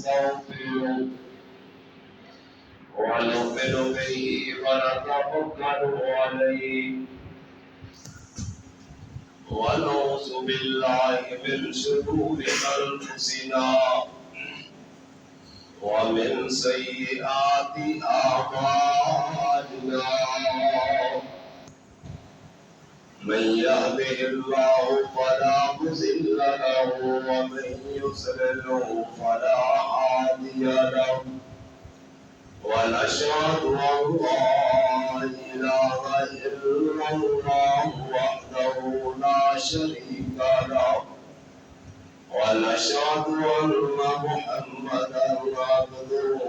ونستغفره ونؤمن به ونتوكل عليه ونعوذ بالله من شرور أنفسنا ومن سيئات أعمالنا من يهده الله فلا مضل له ومن يضلل فلا هادي له ونشهد أن لا إله إلا الله وحده لا شريك له ونشهد أن محمدا عبده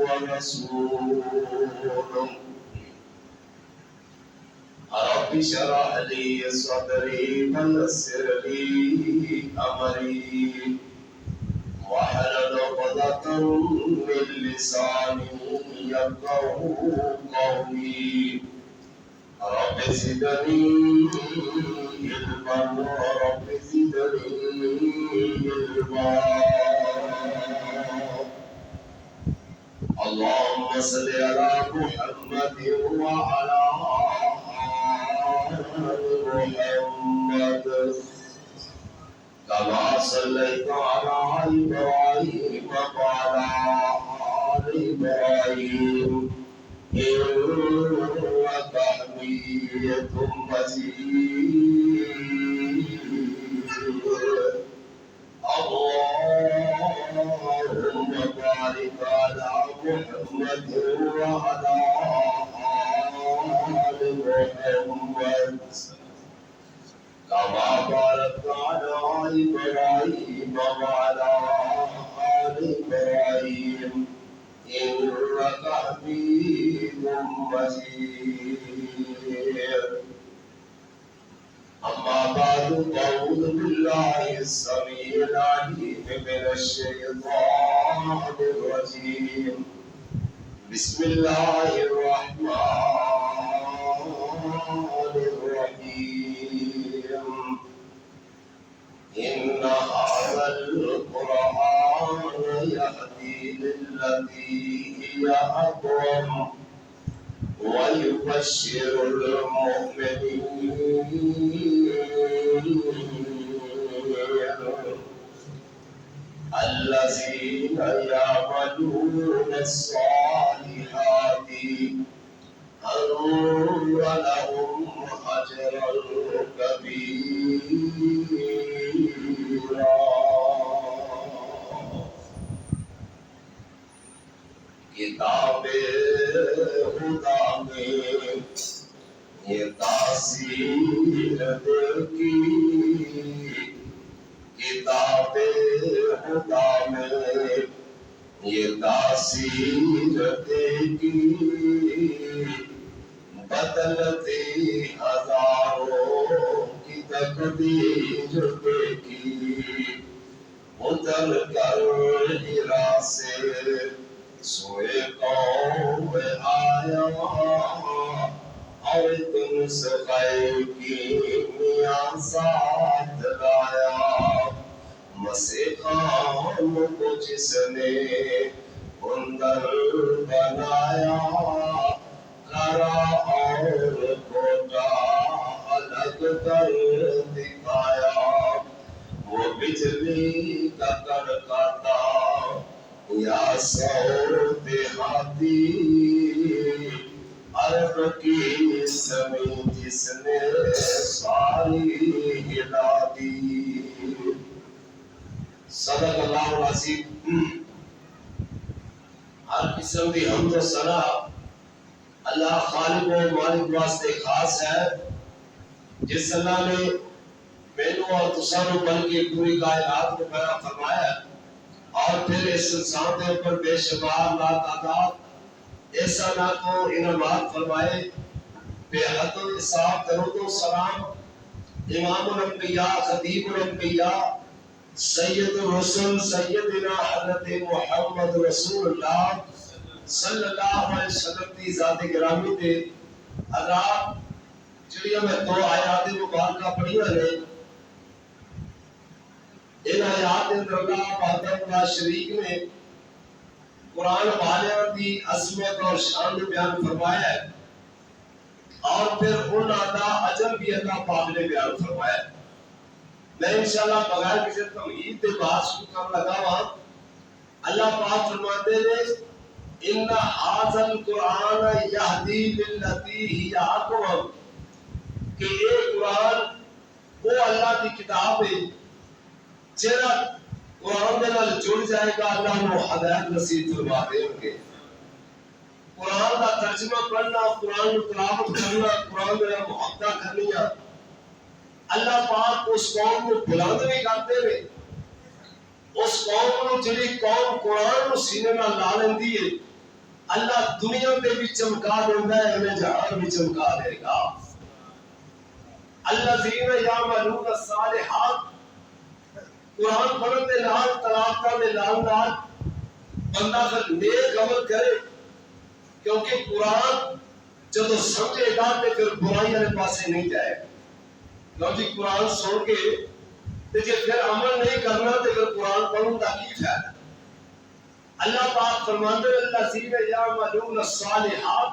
ورسوله رب اشرح لي صدري ويسر لي أمري واحلل عقدة من لساني يفقهوا قولي رب زدني علما رب زدني علما اللهم صل على محمد وعلى آل محمد كما صليت على إبراهيم وعلى آل إبراهيم إنك حميد مجيد اللهم بارك على محمد وعلى آل محمد كما باركت على إبراهيم وعلى آل إبراهيم إنك حميد مجيد أما بعد فأعوذ بالله السميع العليم من الشيطان الرجيم بسم الله الرحمن الرحيم إن هذا القرآن يهدي للتي هي أقوم ويبشر المؤمنين الذين يعملون الصالحات أن لهم أجرا كبيرا کتاب خدا میں یہ تاثیر دیکھی کتاب خدا میں یہ تاثیر دیکھی بدلتی ہزاروں کی تقدیر دیکھی اتر کر ہیرا سے سوئے قوم آیا اور تم سخائے کی میاں ساتھ لایا مسیحان کو جس نے بندر بنایا کرا اور کوٹا الگ کر دکھایا وہ بجلی کا کڑکاتا یا سور دیہاتی عرب کی زمین جس نے ساری ہلا دی صدق اللہ العظیم ہر قسم کی حمد و ثنا اللہ خالق و مالک واسطے خاص ہے جس اللہ نے مینوں اور تساں نوں بلکہ پوری کائنات کو پیدا فرمایا ہے اور پھر اس انسان کے اوپر بے شمار لا تعداد ایسا نہ کو انعامات فرمائے بے حد و حساب درود و سلام امام الانبیاء خطیب الانبیاء سید الرسل سیدنا حضرت محمد رسول اللہ صلی اللہ علیہ وسلم کی ذات گرامی تے حضرات جڑیاں میں دو آیات مبارکہ پڑھیاں نے ان آیات کے اندر اللہ وحدہ لا شریک نے قرآن والیاں دی عظمت اور شان بیان فرمایا ہے، اور پھر ان ادا اجر بھی اللہ پاک نے بیان فرمایا ہے۔ میں انشاءاللہ بغیر کسی تمہید کے بات شروع کرنے لگا ہوں۔ اللہ پاک فرماتے ہیں ان ھذا القرآن یہدی للتی ہی اقوم، کہ یہ قرآن وہ اللہ کی کتاب ہے جہاں قرآن دے نال جڑ جائے گا اللہ نو ہدایت نصیب فرما دے گے۔ قرآن کا ترجمہ پڑھنا، قرآن کی تلاوت کرنا، قرآن دے نال محبت کرنی، اللہ پاک اس قوم کو بلند بھی کرتے ہیں۔ اس قوم کو جڑی قوم قرآن کو سینے نال لا لیندی ہے اللہ دنیا تے بھی چمکا دیندا ہے، انہیں جہان بھی چمکا دے گا۔ الذین یعملون الصالحات، قرآن پڑھن دے نال تلاوت دے نال بندہ پھر نیک عمل کرے، کیونکہ قرآن جب سمجھے گا تو پھر برائی والے پاسے نہیں جائے گا۔ لو جی قرآن سن کے تے جے پھر عمل نہیں کرنا تو پھر قرآن پڑھن کا کی فائدہ؟ اللہ پاک فرماتے ہیں الذین یعملون الصالحات،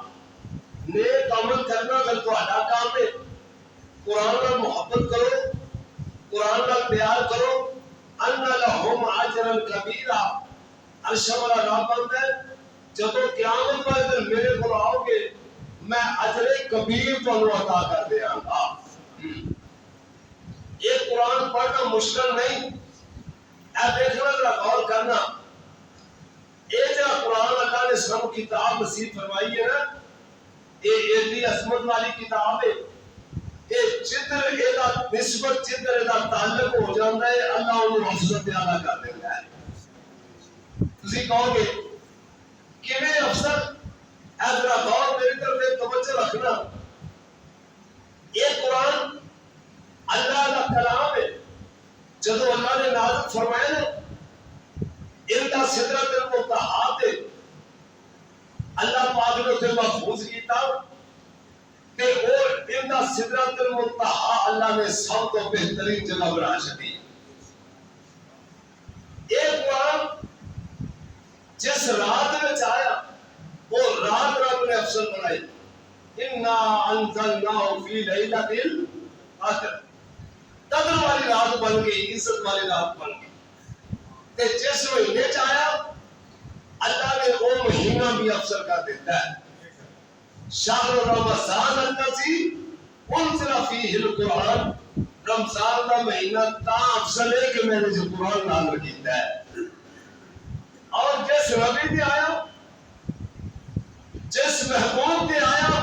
نیک عمل کرنا پھر تہاڈا کام ہے۔ قرآن کا محبت کرو، قرآن کا پیار کرو، ان لہم اجرا کبیرا، عرش والا رب بنتا ہے جب قیامت والے دن میرے کو آؤ گے میں اجر کبیر تمہیں عطا کر دیا گا۔ یہ قرآن پڑھنا مشکل نہیں، اے دیکھنا ذرا غور کرنا، یہ جو قرآن اللہ نے سب کتاب نصیب فرمائی ہے نا، یہ ایڈی عظمت والی کتاب ہے، یہ جدھر یہ نسبت جدھر یہ تعلق ہو جاتا ہے اللہ انہوں حفظت اعلیٰ کر دیتا ہے۔ تسی کہو گے کیویں افسر؟ اے ذرا غور میری طرف توجہ رکھنا، یہ قرآن اللہ کا کلام ہے، جب اللہ نے نازل فرمایا نا ان کا سدرت المنتہا تے اللہ پاک نے اسے محفوظ کیتا تے اور ان کا سدرت المنتہا اللہ نے سب تو بہترین جگہ بنا چھڈی۔ یہ قرآن جس رات میں آیا وہ رات رب نے افسر بنائی، انا انزلناہ فی لیلۃ القدر، قدر والی رات بن گئی، عزت والی رات بن گئی۔ تے جس مہینے آیا اللہ نے وہ مہینہ بھی افسر کر دیتا ہے۔ شہر رمضان الذی انزل فیہ القرآن، رمضان کا مہینہ تا افسر ہے کہ میں نے جو قرآن نازل کیتا ہے۔ اور جس نبی پہ آیا، جس محبوب پہ آیا،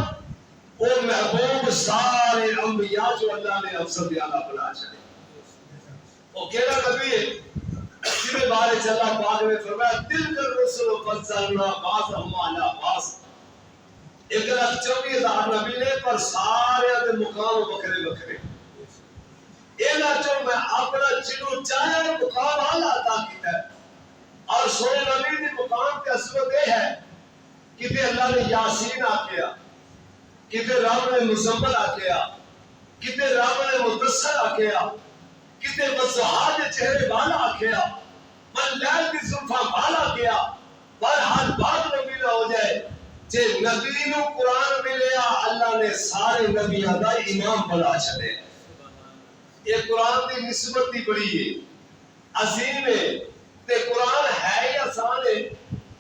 وہ محبوب سارے انبیاء جو اللہ نے افسر اعلیٰ بنا چھڑے۔ وہ کیڑا نبی ہے جنہیں بارے اللہ پاک نے فرمایا تلک الرسل فضلنا بعضهم علی بعض، 1,24,000 نبی نے پر سارے دے مقام بکھرے بکھرے، اینا جو میں اپنا جنوں چاہے مقام اعلیٰ عطا کیتا ہے۔ اور سونے نبی دی مقام کی عظمت یہ ہے کتے اللہ نے یاسین آکھیا، کتے رب نے مزمل آکھیا، کتے رب نے مدثر آکھیا، کتے وضحا دے چہرے والا آکھیا، واللیل دی زلفاں والا کیا۔ بہرحال بات نبی نہ ہو جائے جے نبی نو قرآن ملیا اللہ نے سارے نبیاں دا امام بنا چھڑے۔ یہ قرآن دی نسبت دی بڑی ہے، عظیم ہے، تے قرآن ہے ہی آسان ہے۔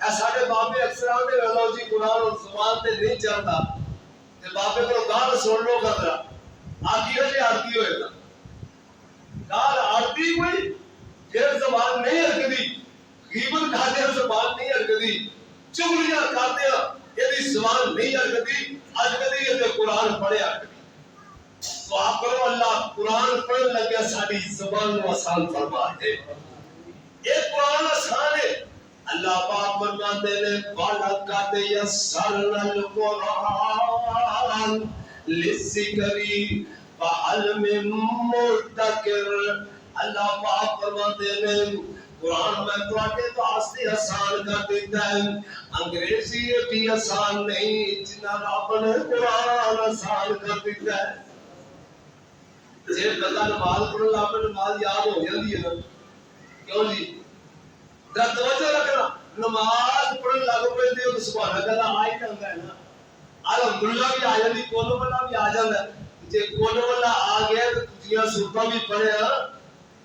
اے ساڈے بابے اکثر آندے رہو جی قرآن اور زبان تے نہیں چلتا، تے بابے کو گال سن لو گا آدھی ہو جی آدھی ہوئے گا، گال آدھی کوئی پھر زبان نہیں ہرکدی، غیبت کھاتے ہیں زبان نہیں ہرکدی، چغلیاں کھاتے ہیں یہ زبان نہیں ہرکدی، ہرکدی یہ قرآن پڑھے ہرکدی۔ تو آپ کرو اللہ قرآن پڑھن لگیا ساری زبان کو آسان فرما دے۔ یہ قرآن آسان ہے، اللہ پاک فرماتے ہیں وَلَقَدْ يَسَّرْنَا الْقُرْآنَ لِلذِّكْرِ فَهَلْ مِن مُّدَّكِرٍ۔ اللہ پاک فرماتے ہیں قرآن میں تواڈے واسطے آسان کر دیتا ہے، انگریزی بھی آسان نہیں جنہ رب نے قرآن آسان کر دیتا ہے۔ جے بندہ نماز پڑھن لگ پے نماز یاد ہو جاندی ہے نا، کیوں جی؟ ذرا توجہ رکھنا، نماز پڑھن لگ پہ تو سبحان اللہ آ ہی جاتا ہے نا، الحمدللہ بھی آ جاتی، کولو والا بھی آ جاتا ہے، جی کولو والا آ گیا تو دوسریاں سورتاں بھی پڑھے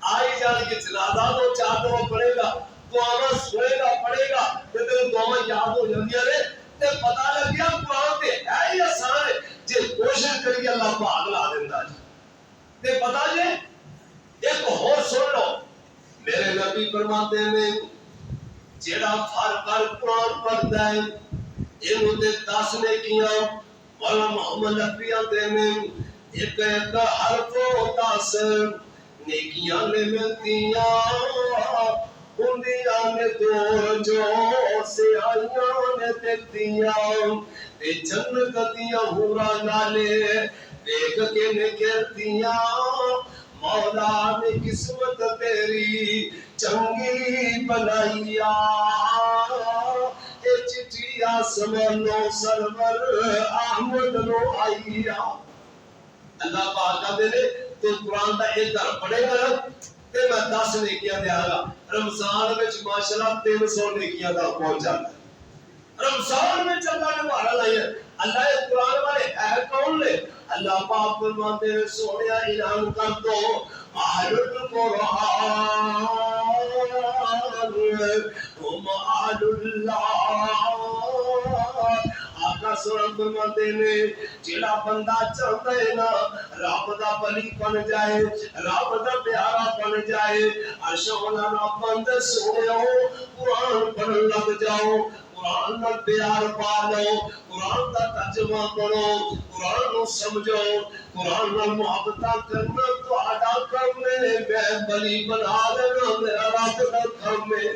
آ ہی جان کے جنازہ تو چار دفعہ پڑھے گا، دعاواں سنے گا پڑھے گا، تے تینوں دعاواں یاد ہو جاندیاں نے، تے پتہ لگ گیا قرآن تے ہے ہی آسان ہے، جے کوشش کریے اللہ پاک لا دیندا جی۔ تے پتہ جے ایک اور سن لو، میرے نبی فرماتے ہیں جیڑا پھر قرآن پڑھتا ہے اینوں تے 10 نیکیاں مولا محمد نبی آندے نے، ایک ایک حرف 10 نیکیاں نے ملتیاں ہندیاں نے دو جو سیاہیاں نے دتیاں تے جنت دیاں حوراں نالے دیکھ کے نے کہتیاں مولا نے قسمت تیری چنگی بنائیا، اے چٹھی آسمانوں سرور احمد نو آئیا۔ اللہ پاک کا دے تو قرآن دا ایک در پڑھے گا نا تے میں 10 نیکیاں دیا گا۔ رمضان وچ ماشاءاللہ 300 نیکیاں دا پہنچ جاتا ہے۔ رمضان میں اللہ نے بارہ لائی ہے، اللہ اس قرآن والے ہے کون لے؟ اللہ پاک فرماتے ہیں سونیا اعلان کر دو اہل القرآن ہم اہل اللہ۔ آقا سورہ فرماتے ہیں جڑا بندہ چاہتا ہے نا رب دا ولی بن جائے، رب دا پیارا بن جائے، عرش مولانا بندے سونیا قرآن پڑھن لگ جاؤ، قرآن نال پیار پا لو، قرآن دا ترجمہ پڑھو، قرآن نو سمجھو، قرآن نال محبتاں کرنا تہاڈا کم ہے، میں ولی بنا لینا میرا رب دا کم ہے۔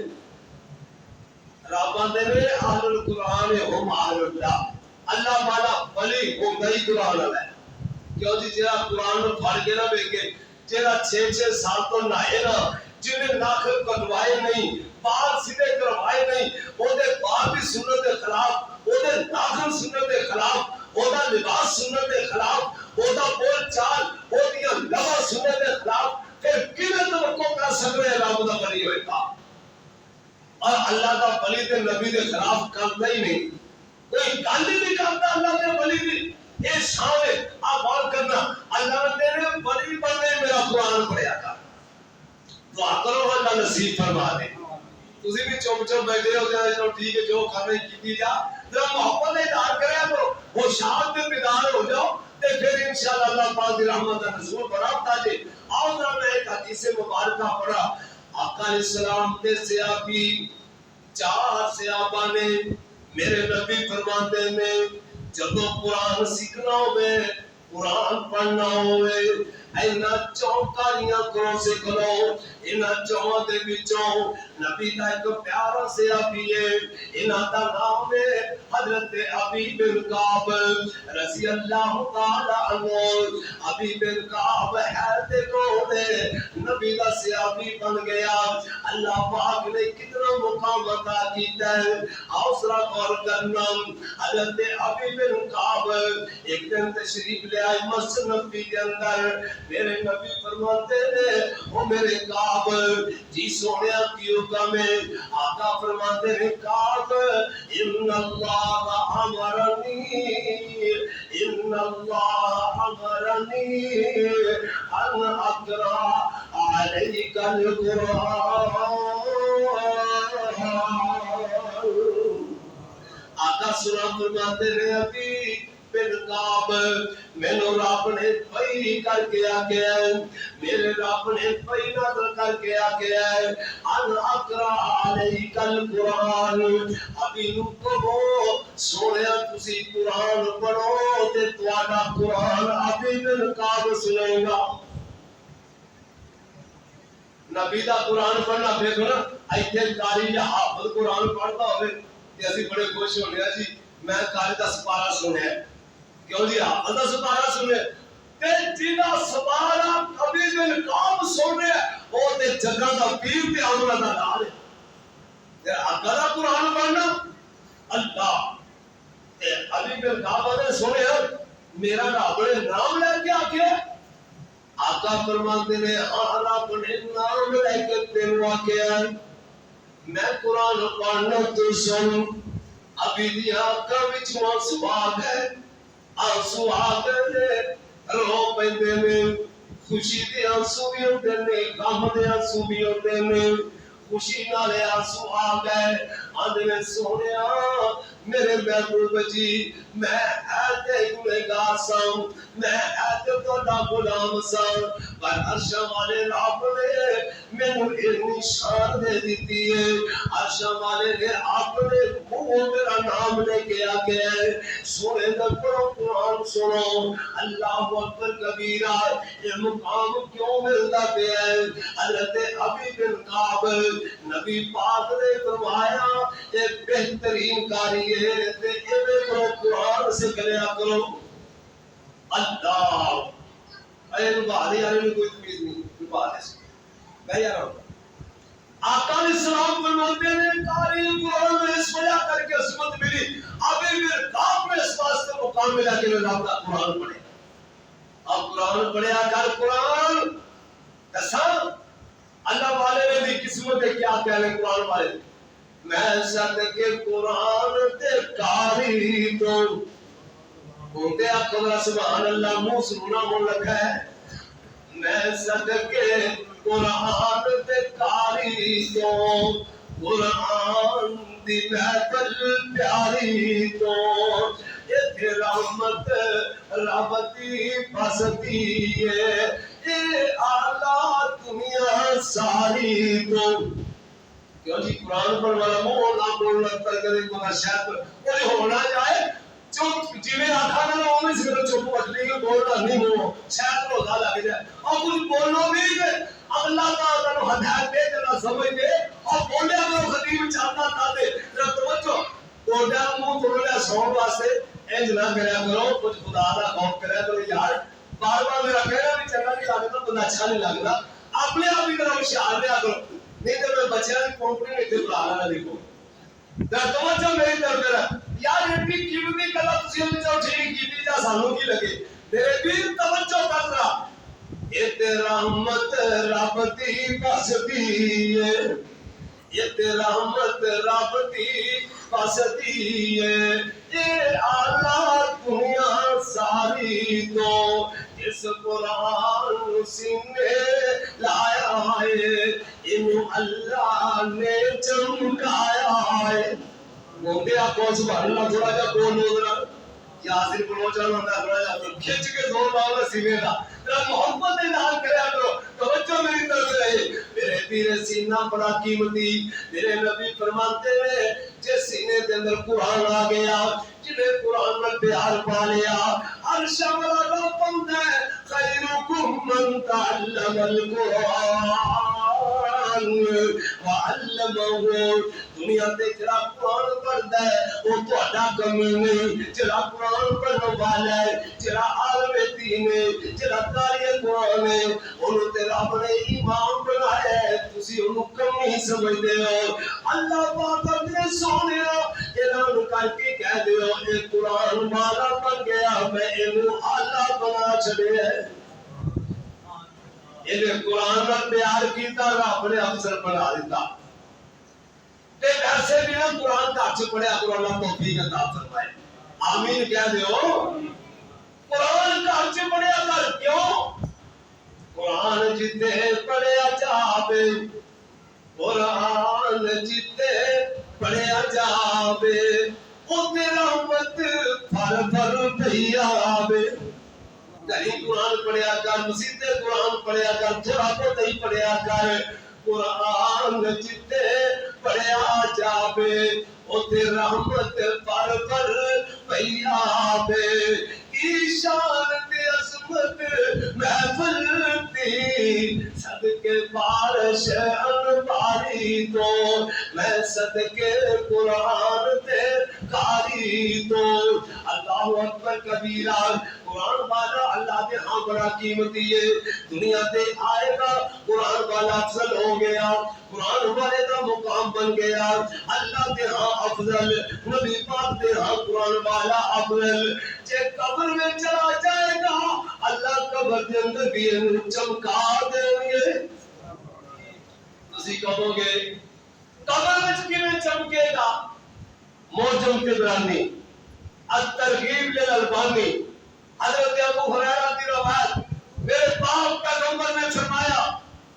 رب آندے نے اہل القرآن ہم اہل اللہ، اللہ والا ولی ہوندا ہی قرآن والا ہے۔ کیوں جی جڑا قرآن نو پڑھ کے نہ ویکھے، جڑا 6 سال تو نہائے نا، جنہیں ناخن کٹوائے نہیں، بال سیدھے کروائے نہیں، وہ دے بال بھی سنت کے خلاف، وہ دے ناخن سنت کے خلاف، وہ دا لباس سنت کے خلاف، وہ دا بول چال، وہ دیا لبا سنت کے خلاف، پھر کیویں توقع کر سکتے ہیں رب دا ولی ہوئے گا؟ اور اللہ دا ولی تے نبی دے خلاف کرتا ہی نہیں، کوئی گل ہی نہیں کرتا اللہ دے ولی دی، یہ شان ہے آپ غور کرنا، اللہ نے تیرے ولی بننے میرا قرآن پڑھیا کر، دعا کرو اللہ نصیب فرما دے۔ تسی بھی چوپ چوپ بیٹھے ہو جائے چلو ٹھیک ہے جو کھانے کی جا، ذرا محبت اظہار کریا کرو، وہ شان تے بیدار ہو جاؤ تے پھر انشاءاللہ اللہ پاک دی رحمت کا نزول بڑا ہوتا جے۔ آؤ ذرا میں ایک حدیث مبارکہ پڑھا، آقا علیہ السلام تے صحابی 4 صحابہ نے میرے نبی فرماتے ہیں جدو قرآن سیکھنا ہوئے قرآن پڑھنا ہوئے اینا چوکاریاں کرو سکھ لو، اینا چوہاں دے بچوں نبی دا ایک پیارا سے ابھی ہے، اینا دا نام ہے حضرت ابی بن کعب رضی اللہ تعالیٰ عنہ۔ ابی بن کعب ہے دے کون ہے، نبی دا سے ابھی بن گیا، اللہ پاک نے کتنا مقام عطا کیتا ہے۔ آؤ ذرا غور کرنا، حضرت ابی بن کعب ایک دن تشریف لے آئے مسجد نبی کے اندر، میرے نبی فرماتے ہیں او میرے کعب جی سونیا کی حکم ہے، آقا فرماتے ہیں کعب ان اللہ امرنی ان اقرا علیک القرآن۔ آقا سنا فرماتے ہیں ابھی بن کعب مینوں رب نے پئی کر کے آگیا ہے، میرے رب نے پئی نظر کر کے آگیا ہے ان اقرا علیک القرآن، ابھی نو کہو سونیا تسی قرآن پڑھو تے تہاڈا قرآن ابھی بن کعب سنے گا۔ نبی دا قرآن پڑھنا دیکھو نا، ایتھے قاری یا حافظ قرآن پڑھتا ہوئے تے اسی بڑے خوش ہونے ہیں جی میں قاری دا سپارہ سنیا، کیوں جی حافظ دا سپارہ سنیا، تے جنہ سپارہ ابھی بن کعب سنیا وہ تے جگہ دا پیر تے عمرہ دا نال ہے۔ تے آقا دا قرآن پڑھنا اللہ تے ابھی بن کعب نے سنیا میرا رب نے نام لے کے آگے آقا فرماتے نے آنا اپنے نام لے کے تیرو آکیا میں قرآن پڑھنا تو سن ابھی دی آقا وچ آنسو آ گئے آنسو آ گئے رو پیندے نے خوشی دے آنسو بھی ہوتے نے غم دے آنسو بھی ہوتے نے خوشی نالے آنسو آ گئے آندے میں سونیا میرے محبوب جی میں ایتے گنہگار ساں میں ایتے تہاڈا غلام ساں پر عرش والے رب نے مینوں اتنی شان دے دتی ہے عرش والے نے اپنے منہ میرا نام لے کے آ گئے سونے دا قرآن سنو اللہ اکبر کبیرہ یہ مقام کیوں ملتا پیا ہے حضرت ابی بن کعب نبی پاک نے فرمایا ایک بہترین کاری ہے تے ایویں کرو قرآن سیکھ لیا کرو اللہ اے نبھانے والے میں کوئی تمیز نہیں نبھانے سے میں یار آقا علیہ السلام فرماتے ہیں کاری قرآن میں اس وجہ کر کے عصمت ملی ابھی پھر کعب میں اس واسطے مقام ملا کہ میں آپ کا قرآن پڑھے اب قرآن پڑھیا کر قرآن کساں اللہ والے نے بھی قسمت ہے کیا کہنے قرآن والے میں صدقے قرآن تے کاری تو ہوتے آپ کو سبحان اللہ منہ سننا ہو لگا ہے میں صدقے قرآن تے کاری تو قرآن دی محفل پیاری تو یہ رحمت رب دی بستی ہے اے اعلیٰ دنیا ساری تو کیوں جی قرآن پر والا مولا بولنا پر کرے کوئی شاید کوئی ہونا جائے چپ جیویں آکھا نہ اوویں سے چپ بچنے کو بولنا نہیں ہو شاید روزہ لگ جائے اور کچھ بولو بھی کہ اللہ تعالیٰ کو ہدایت دے دینا سمجھ دے اور بولیا کرو خطیب چاہتا تھا دے ذرا توجہ بولیا منہ توڑیا سون واسطے انج نہ کریا کرو کچھ خدا دا خوف کریا کرو یار بار بار میرا کہنا بھی چنگا نہیں لگتا بندہ اچھا نہیں لگتا اپنے آپ ہی طرح ہوشیار رہا کرو نہیں تو میں بچیاں کی کمپنی میں اتنے بلا رہا دیکھو توجہ میری طرف میرا یار ایڈی قیمتی گلا تسی ہم چاہو ٹھیک کیتی جا سانوں کی لگے میرے دل توجہ کر رہا یہ رحمت رب دی بستی ہے یہ رحمت رب دی بستی ہے یہ اعلیٰ دنیا ساری تو اس قرآن سینے لایا ہے انہوں اللہ نے چمکایا ہے بولتے آپ کو سبحان اللہ تھوڑا جا بول ہو رہا یاسر بلو چاہنا ہوتا ہے تھوڑا جا کھچ کے زور لاؤ سینے کا ترا محبت اظہار کریا کرو توجہ میری طرف رہے میرے پیر سینہ بڑا قیمتی میرے نبی فرماتے ہیں جس سینے کے اندر قرآن آ گیا جنہیں قرآن میں پیار پا لیا عرش والا رب بندہ ہے خیرکم من تعلم القرآن وعلمہ دنیا تے جڑا قرآن پڑھدا ہے وہ تہاڈا کم نہیں جڑا قرآن پڑھن والا ہے جڑا عالم دین ہے جڑا قاری قرآن ہے اونوں تے رب نے امام بنایا ہے تسی اونوں کم نہیں سمجھدے ہو اللہ پاک نے سونیا اعلان کر کے کہہ دیو اے قرآن والا بن گیا میں اینوں اعلی بنا چھڑیا ہے یہ قرآن کا پیار کیتا رب نے افسر بنا دیتا تے ویسے بھی نا قرآن کا اچھ پڑھیا کرو اللہ توفیق عطا فرمائے آمین کہہ دیو قرآن کا اچھ پڑھیا کر کیوں قرآن جتے پڑھیا جاوے قرآن جتے پڑھیا جاوے او تیرا رحمت پھر پھر پئی آوے گھری قرآن پڑھیا کر مسجد قرآن پڑھیا کر تھوڑا بہت ہی پڑھیا کر قرآن جتے پڑھیا جاوے اوتے رحمت پر پر پئی آوے کی شان تے عظمت محفل دی صدقے بارش انواری تو میں صدقے قرآن تے کاری تو اللہ اکبر کبیرہ قرآن والا اللہ دے ہاں بڑا قیمتی ہے، دنیا تے آئے گا قرآن والا افضل ہو گیا، قرآن والے دا مقام بن گیا، اللہ دے ہاں افضل، نبی پاک دے ہاں قرآن والا افضل۔ جے قبر میں چلا جائے گا اللہ قبر دے اندر بھی انہوں چمکا دیں گے۔ تسی کہو گے قبر میں کیویں چمکے گا؟ موجم طبرانی الترغیب للالبانی حضرت ابو ہریرہ کی روایت، میرے پاک پیغمبر نے فرمایا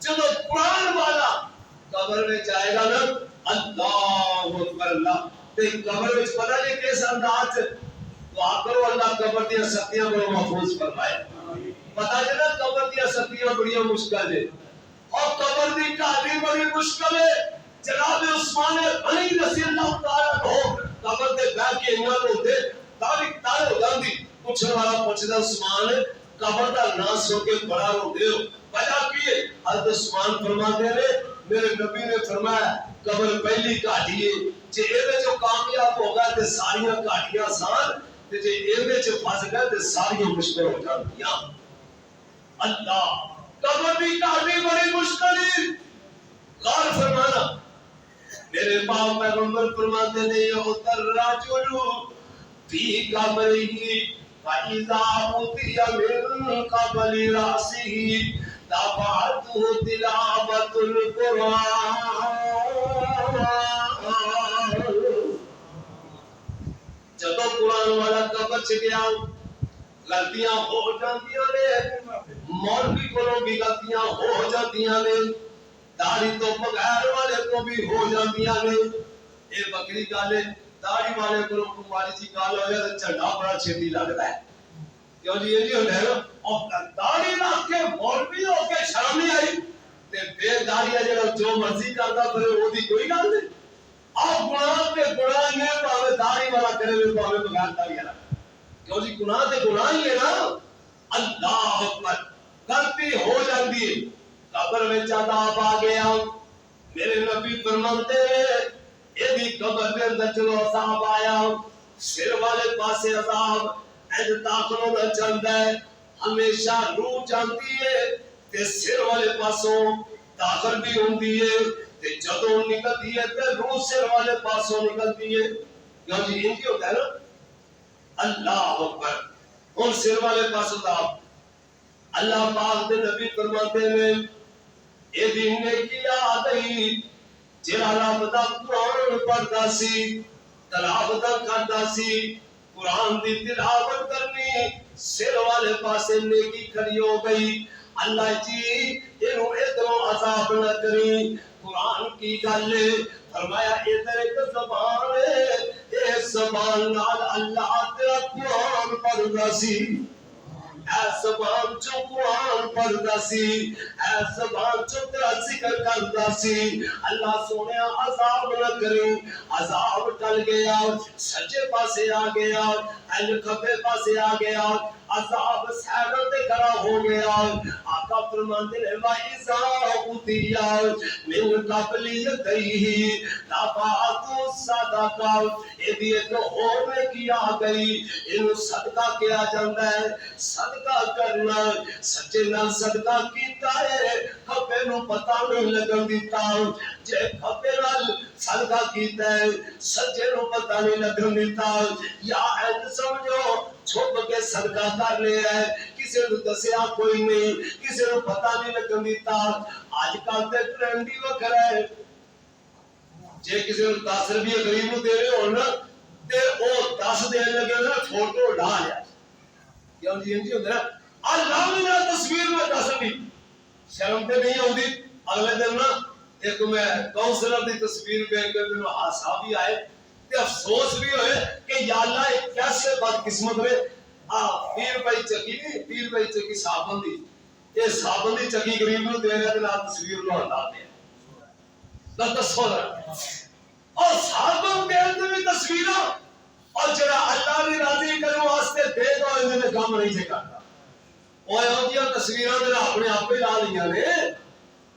جب قرآن والا قبر میں جائے گا نا اللہ اکبر اللہ تے قبر میں پتہ نہیں کس انداز دعا کرو اللہ قبر دیا سختیاں کو محفوظ فرمائے۔ پتہ چلا قبر دیا سختیاں بڑی مشکل ہے اور قبر دی کہانی بڑی مشکل ہے۔ جناب عثمان غنی رضی اللہ تعالیٰ عنہ قبر دے بیٹھ کے انہاں ہوتے تاریخ تار ہو جاندی، پوچھنے والا پوچھدا عثمان قبر دا نام سن کے بڑا روندے ہو، وجہ کی ہے؟ حضرت عثمان فرماتے ہیں میرے نبی نے فرمایا قبر پہلی کاٹی ہے، جے ایدے جو کامیاب ہو گئے تے ساریاں کاٹیاں آسان، تے جے ایدے جو پھنس گئے تے ساریاں مشکل ہو جاندیاں۔ اللہ قبر دی کاٹی بڑی مشکل ہے، غور فرمانا۔ میرے پاک پیغمبر فرماتے ہیں یُؤْتَى الرَّجُلُ فِي قَبْرِهِ فَإِذَا أُوتِيَ مِن قَبْلِ رَأْسِهِ تَبَعَتْهُ تِلَاوَةُ الْقُرْآنِ۔ جب قرآن والا قبر چ گیا غلطیاں ہو جاندیاں نے، مولوی کولوں بھی غلطیاں ہو جاندیاں نے، داڑھی تو بغیر والے کو بھی ہو جاندیاں نے۔ یہ بکری گل ہے، داڑھی والے کو ماری جی گل ہو جائے تو جھنڈا بڑا چھتی لگتا ہے، کیوں جی یہ نہیں ہوتا ہے نا؟ اور داڑھی رکھ کے مولوی ہو کے شرم نہیں آئی تے بے داڑھی جڑا جو مرضی کرتا پھر وہی کوئی گل نہیں۔ اور گناہ تے گناہ ہی ہے، پاوے داڑھی والا کرے پاوے بغیر داڑھی والا، کیوں جی گناہ تے گناہ ہی ہے نا۔ اللہ اکبر، غلطی ہو جاندی ہے، قبر میں عذاب آ گیا۔ میرے نبی فرماتے ہیں ایدی قبر میں اندر چلو عذاب آیا، سر والے پاسے عذاب ایج داخل ہونا چاہتا ہے، ہمیشہ روح جانتی ہے تے سر والے پاسوں داخل بھی ہوندی ہے تے جدوں نکلتی ہے تے روح سر والے پاسوں نکلتی ہے، کیوں جی انہی ہوتا ہے نا۔ اللہ اکبر، اور سر والے پاسوں عذاب۔ اللہ پاک دے نبی فرماتے ہیں اے دن نے کیا آدئی جڑا رب دا قرآن پڑھدا سی، تلاوت کردا سی، قرآن دی تلاوت کرنی، سر والے پاسے نیکی کھڑی ہو گئی۔ اللہ جی انہوں ادھروں عذاب نہ کریں، قرآن کی گل ہے، فرمایا ادھر ایک زبان ہے، اس زبان نال اللہ تیرا قرآن پڑھدا سی، اے زبان جو قرآن پڑھدا سی، اے زبان جو تیرا ذکر کردا سی۔ اللہ سونے عذاب نہ کریں، عذاب ٹل گیا، سجے پاسے آ گیا، کھبے پاسے آ گیا، عذاب سیروں تے کھڑا ہو گیا۔ آقا فرماتے ہیں وَإِذَا أُوتِيَ مِن قَبْلِ يَدَيْهِ تَبَعَتْهُ الصَّدَقَةُ، یہ بھی ایک اور میں کیا گئی، انہوں صدقہ کیا جاندہ ہے۔ صدقہ کرنا، سچے نال صدقہ کیتا ہے، کھبے نو پتہ نہیں لگن دیتا، جے کھبے نال صدقہ کیتا ہے سچے نو پتہ نہیں لگن دیتا، یا اینج سمجھو چھپ کے صدقہ کر لے ہے، کسی نو دسیا کوئی نہیں، کسی نو پتہ نہیں لگن دیتا۔ آج کل تے ٹرینڈ ہی وکھرا ہے، جے کسی نو 10 روپے غریب نو دے رہے ہو نا تے او 10 دین لگے نا فوٹو ڈال لیا، کیوں جی انجی ہوتا ہے اللہ میں تصویر میں 10 بھی شرم تے نہیں ہوندی۔ اگلے دن نا ایک میں کونسلر دی تصویر دیکھ کے مینوں ہاسا بھی آئے تے افسوس بھی ہوئے کہ یا اللہ کیسے بدقسمت میں 20 روپے چکی نہیں، 20 روپے چکی صابن دی، یہ صابن دی چکی غریب نو دے رہے تے نال تصویر نو ہٹا دے دسو اور صابن دے دے بھی تصویراں اور جڑا اللہ دی راضی کرن واسطے دے دو انہاں نے کام نہیں سے کرتا۔ اوے اودیاں تصویراں تے اپنے آپ ہی لا لیاں نے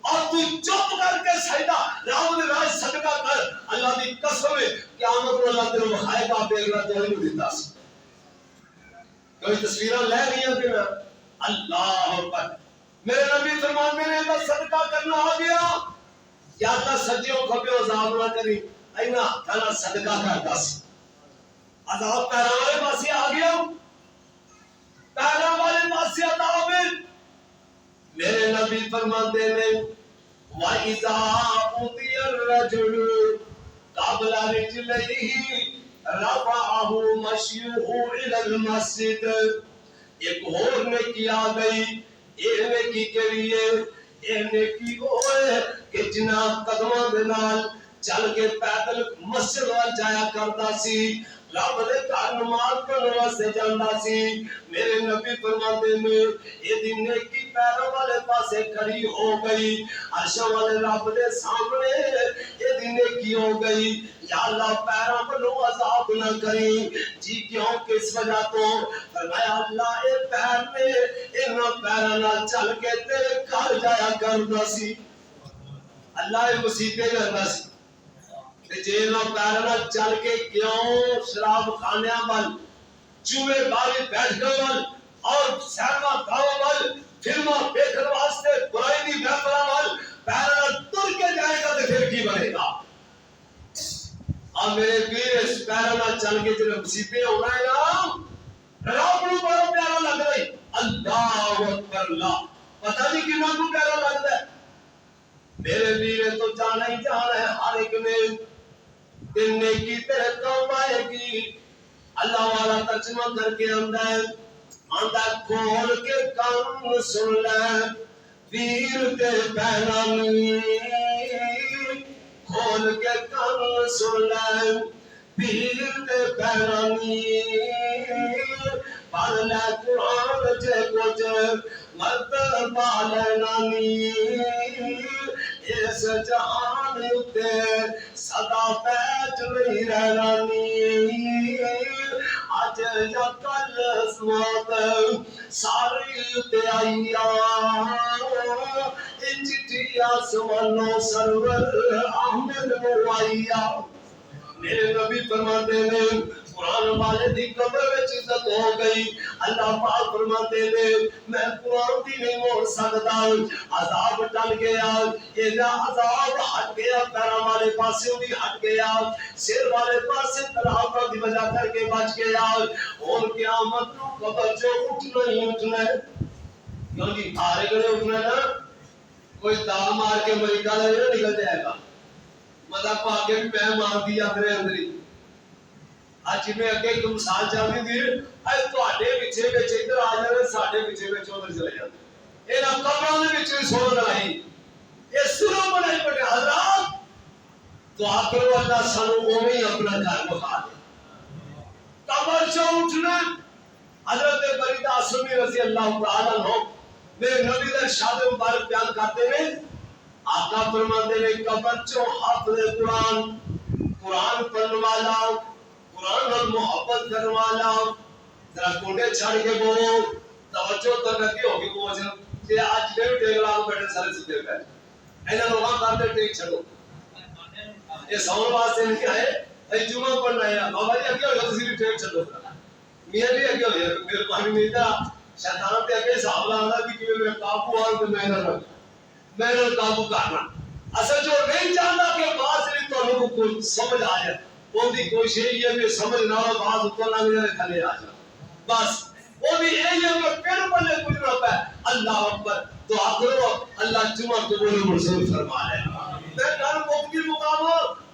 اور تو چپ کر کے سجدہ رب دے راہ صدقہ کر، اللہ دی قسم ہے قیامت کو اللہ تیرے مخائے کا بے غیرت نہیں دیتا سی، کوئی تصویریں لے لیا کہ نہ اللہ اکبر میرے نبی فرماتے ہیں اللہ صدقہ کرنا آ گیا یا اللہ سجیوں کھبیوں عذاب نہ کری اینا تھانا صدقہ کرتا سی عذاب پیرا والے پاسی آ گیا پیرا والے پاسی عذاب میرے نبی فرماتے ہیں وَإِذَا أُوتِيَ الرَّجُلُ قَبْلَ رِجْلَيْهِ رَفَعَهُ مَشْيُهُ إِلَى الْمَسْجِدِ ایک اور نے کیا گئی یہ نیکی کے لیے یہ نیکی ہوئے کہ جناب قدموں دے نال چل کے پیدل مسجد وال جایا کرتا سی رب دے گھر نماز پڑھنے واسطے جاندا سی میرے نبی فرماتے ہیں یہ دی نیکی پیروں والے پاسے کھڑی ہو گئی عرش والے رب دے سامنے یہ دی نیکی ہو گئی یا اللہ پیروں پر عذاب نہ کریں جی کیوں کس وجہ تو فرمایا اللہ اے پیر نے انہاں پیراں نال چل کے تیرے گھر جایا کردا سی اللہ اے مسیتے کردا سی جیلوں پیرنا چل کے کیوں شراب خانیاں بل چوہے باری بیٹھ گئے بل اور سینما گاؤں بل فلموں دیکھنے واسطے برائی دی محفلہ بل پیرنا تر کے جائے گا تو پھر کی بنے گا اور میرے پیر اس پیرنا چل کے جنہیں مصیبیں ہونا ہے نا رب نو بڑا پیارا لگ رہی اللہ اکبر اللہ پتہ نہیں کنا کو پیارا لگتا ہے میرے پیر تو جانا ہی جانا ہے ہر ایک نے دن نیکی تیرے کام آئے گی اللہ والا ترجمہ کر کے آندہ کھول کے کان سن لے پیر تے بہنانی کھول کے کان سن لے پیر تے بہنانی پڑھ لے قرآن جے کچھ مرتبہ لینانی اس جہان اتے صدا بیٹھ نہیں رہنانی آج یا کل موت ساری اتے آئیا چٹھی آسمانوں سرور احمد نو آئیا میرے نبی فرماتے ہیں قرآن والے دی قبر وچ عزت ہو گئی اللہ پاک فرماتے ہیں میں قرآن دی نہیں موڑ سکتا عذاب ٹل گیا یہ عذاب ہٹ گیا پیروں والے پاسوں بھی ہٹ گیا سر والے پاسے طلاق دی وجہ کر کے بچ گیا اور قیامت نو قبر جو اٹھنا ہی اٹھنا ہے کیوں جی بھارے گڑے اٹھنا نا کوئی دال مار کے امریکہ لے نکل جائے گا مطلب پاکے بھی میں مار دیا اندرے اندری آج میں اگے ایک مثال چاہتی تھی اے تواڈے پیچھے وچ ادھر آ جاندے ساڈے پیچھے وچ ادھر چلے جاندے انہاں قبراں دے وچ وی سونا لڑائی اے سروں بنائی پڑے حضرات تو آخر اللہ سانو اوویں ہی اپنا گھر بخا دے قبر چوں اٹھنا حضرت برید عاصمی رضی اللہ تعالی عنہ میرے نبی دا ارشاد مبارک بیان کرتے ہیں آقا فرماتے ہیں قبر چوں حافظ قرآن قرآن پڑھنے والا قرآن اور محبت کرنے والا ذرا کوٹے چھاڑ کے بولو توجہ تو رکھی ہوگی بولو کہ آج میں بھی ٹیک لاؤ بیٹھے سارے ستے بیٹھے اینا لوگاں کرتے ٹیک چھڑو یہ سون واسطے نہیں آئے اے جمعہ پڑھنا ہے بابا جی اگے ہوگا تسی بھی ٹیک چھڑو میاں جی اگے ہوگا میرے پانی نہیں تھا شیطان تے اگے حساب لانا کہ میرے قابو آن تو میں نہ میں نے قابو کرنا اصل جو نہیں جانتا کہ بعض نہیں تو لوگوں کو سمجھ آیا وہ بھی کوشش یہ ہے کہ سمجھ نہ ہو بعض اتر نہ میرے کھلے آ جائے بس وہ بھی یہی ہے کہ پھر بلے کچھ رہتا ہے اللہ اکبر دعا کرو اللہ جمعہ قبول منظور فرما لے میں کل مفتی مقام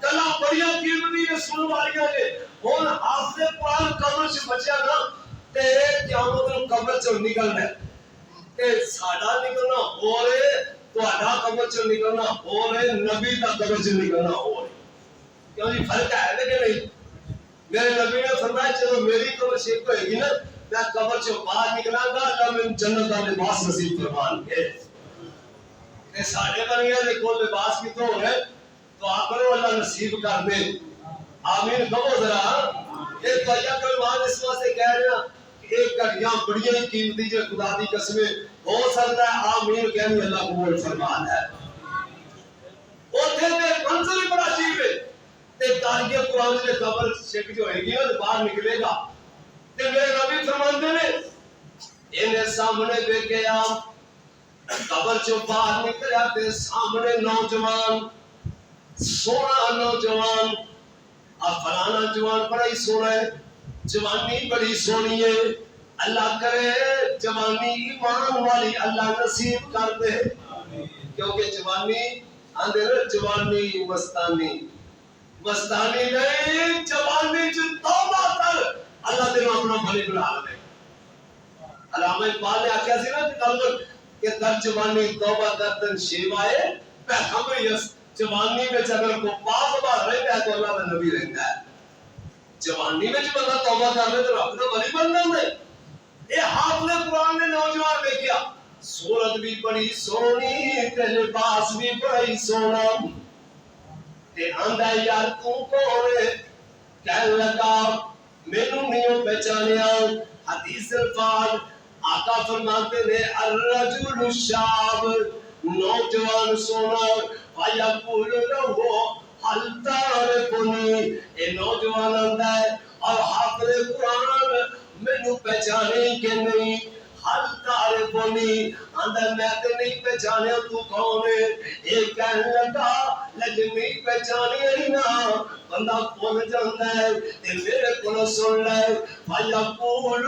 کلا بڑیاں قیمتی نے سن والیاں نے ہن حافظ قرآن قبر سے بچیا نا تے قیامت نو قبر چوں نکلنا تے ساڈا نکلنا ہو رہے تہاڈا قبر چوں نکلنا ہو رہے نبی دا قبر چوں نکلنا ہو رہے کیوں جی فرق ہے کہ نہیں میرے نبی نے فرمایا چلو میری قبر شیک ہوئے گی نا میں قبر سے باہر نکلا گا اللہ میں جنت کا لباس نصیب فرمان کے کہ ساڑھے بنیا دے کو لباس کی تو ہو رہے تو آخرو اللہ نصیب کر دے آمین کہو ذرا ایک بھائیہ کلمان اس واسطے کہہ رہے ہیں ایک گھڑیاں بڑیاں قیمتی جو خدا دی قسمیں ہو سکتا ہے آمین کہنی اللہ قبول فرمان ہے اوتھے تے منظر بڑا عجیب ہے تے تاریخ قرآن سے قبر شک جو ہے گی باہر نکلے گا تے میرے نبی فرماندے نے انہیں سامنے دیکھیا قبر چوں باہر نکلیا تے سامنے نوجوان سونا نوجوان فلانا جوان بڑا ہی سونا ہے جوانی بڑی سونی ہے اللہ کرے جوانی ایمان والی اللہ نصیب کر دے کیونکہ جوانی اندر جوانی مستانی نہیں جوانی جو توبہ کر اللہ تیرا اپنا بھلی بنا لے علامہ اقبال نے آکھیا سی نا کہ در جوانی توبہ کردن شیوائے پیغام یس جوانی میں اگر کو پاک بات رہتا ہے تو اللہ کا نبی رہتا ہے جوانی میں جو بندہ توبہ کر لے تو رب کا ولی بن جاتا ہے یہ حافظ قرآن نے نوجوان دیکھیا صورت بھی بڑی سونی تے لباس بھی بڑا ہی سونا تے آندا یار تو کون ہے کہنے لگا مینوں نہیں پہچانیا حدیث الفاظ آقا فرماتے نے الرجل الشاب نوجوان سونا وَيَقُولُ لَهُ حَلْ تَعْرِفُنِي اے نوجوان آندا ہے اور حافظ قرآن مینوں پہچانے کہ نہیں حَلْ تَعْرِفُنِي آندا میں تے نہیں پہچانیا تو کون ہے اے کہنے لگا لیکن نہیں پہچانیا ہی نہ بندہ بھول جاندا ہے تے میرے کول سن لے وَيَقُولُ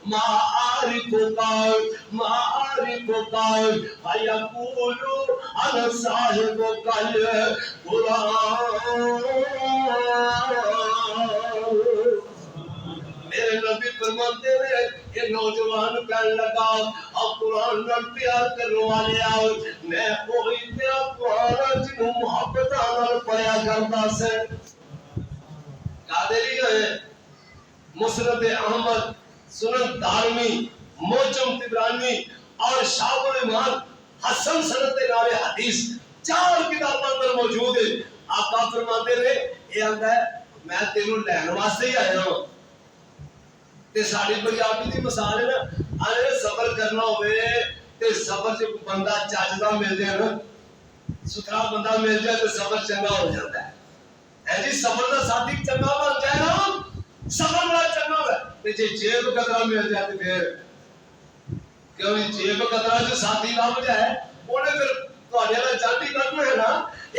مَا عَارِفُكَ وَيَقُولُ أَنَا صَاحِبُكَ الْقُرْآنِ میرے نبی فرماتے ہیں یہ نوجوان کہنے لگا اب قرآن نال پیار کرنے والے آؤ میں وہی پیا قرآن جنہوں محبت نال پڑھیا کرتا سے قادری ہے مسند احمد سنن دارمی موجم تبرانی اور شعب الایمان حسن سنت نال حدیث 4 کتاباں اندر موجود ہے آقا فرماتے ہیں یہ آندا ہے میں تینوں لین واسطے ہی آیا ہوں تے ساڈی پنجابی دی مثال ہے نا اگر صبر کرنا ہوئے تے صبر سے بندہ چاجدا مل جائے نا ستھرا بندہ مل جائے تو صبر چنگا ہو جاتا ہے جی صبر دا ساتھی چنگا بن جائے نا صبر بڑا چنگا ہے تے جے جیب قدرہ مل جائے تے پھر کیوں جیب قدرہ جو ساتھی لب جائے انہیں پھر تواڈے نال جاتی کرنا ہے نا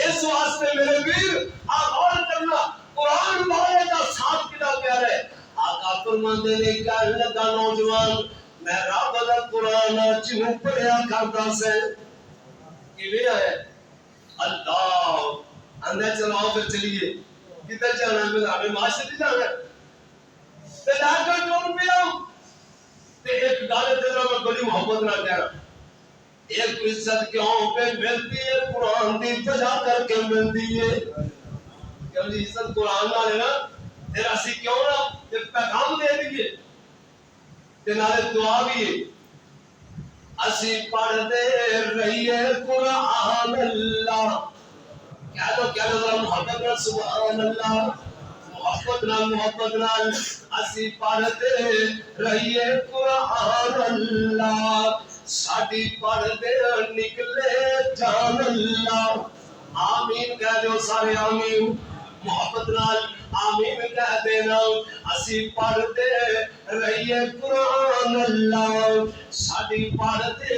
اس واسطے میرے ویر غور کرنا قرآن والے کا ساتھ کتنا پیارا ہے آقا فرماندے نے کہنے لگا نوجوان میں رب دا قرآن جنوں پڑھیا کردا سے کیویں ہے اللہ اندر چلاؤ پھر چلیے کدھر جانا ہے ہمیں معاشرے جانا ہے تے لا کر ٹور پہ آؤ تے ایک گل تے میں بڑی محبت نال کہہ رہا ایک عزت کیوں پہ ملتی ہے قرآن دی وجہ کر کے ملتی ہے کیوں جی عزت قرآن نال ہے نا پھر اسی کیوں نہ پیغام دے دیئے تے نالے دعا بھی ہے اسی پڑھ دے رہیے قرآن اللہ کہہ دو ذرا محبت نال سبحان اللہ محبت نال اسی پڑھ دے رہیے قرآن اللہ ساڈی پڑھ دے نکلے جان اللہ آمین کہہ دو سارے آمین محبت نال آمین کہہ دینا اسی پڑھ دے رہیے قرآن اللہ ساڈی پڑھ دے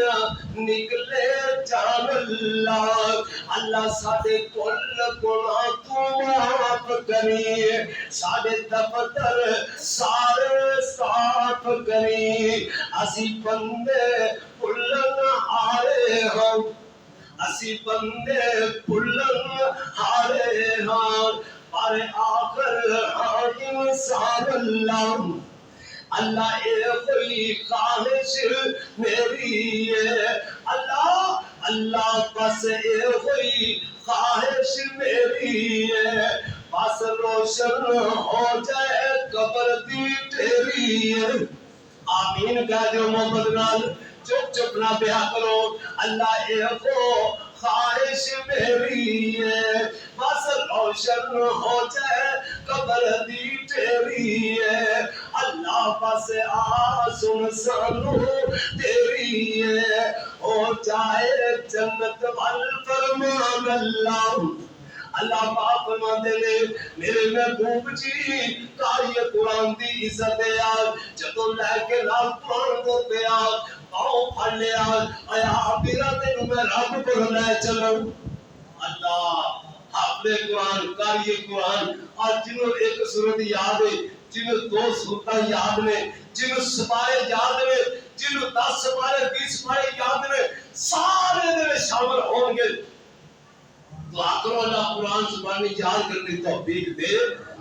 نکلے جان اللہ اللہ ساڈے کل گناہ تو معاف کری ساڈے دفتر سارے صاف کری اسی بندے بھلن ہارے ہم اسی بندے بھلن ہارے ہم پر آخر انسان اللہ اللہ اے کوئی خواہش میری ہے اللہ اللہ بس اے کوئی خواہش میری ہے بس روشن ہو جائے قبر دی ٹھیری ہے آمین کہہ دو محمد نال چپ چپ نہ بیا کرو اللہ اے کو خواہش میری ہے بس روشن ہو جائے قبر دی ٹھیری ہے اللہ بس آسن سانو تیری ہے ہو جائے جنت وال فرمان اللہ اللہ پاک فرماتے ہیں میرے محبوب جی قاری قرآن دی عزت ہے جدوں لے کے نال قرآن کو پیا پاؤں پھڑ لیا آیا میرا تینوں میں رب کو لے چلوں اللہ حافظ قرآن قاری قرآن اور جنہوں ایک سورت یاد ہے جنہوں دو سورتیں یاد نے جنہوں سپارے یاد نے جنہوں 10 سپارے 20 سپارے یاد نے سارے دے شامل ہوں گے دعا کرو اللہ قرآن زبانی یاد کرنے توفیق دے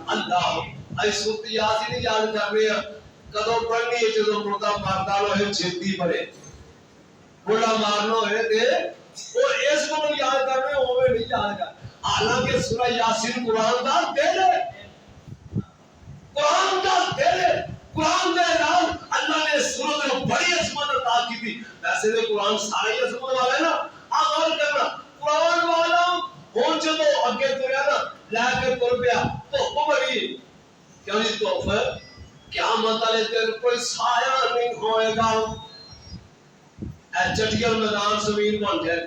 اللہ اے سورت یاسین یاد کر رہے ہیں کدوں پڑھنی ہے جدوں مردہ ماردار ہوئے چھتی پڑے بڑا مارنا ہے دے اور اس کو یاد کر رہے ہیں وہ نہیں یاد کر حالانکہ سورہ یاسین قرآن دا دل ہے قرآن دا دل ہے قرآن دے نال اللہ نے سورت میں بڑی عظمت عطا کی تھی ویسے تو قرآن سارے عظمت والا ہے نا غور کرنا قرآن والا ہون جدو اگے تریا نا لے کے تر پیا تو بڑی کیوں جی تو قیامت والے دن کوئی سایہ نہیں ہوئے گا اے چٹیل میدان زمین بن جائے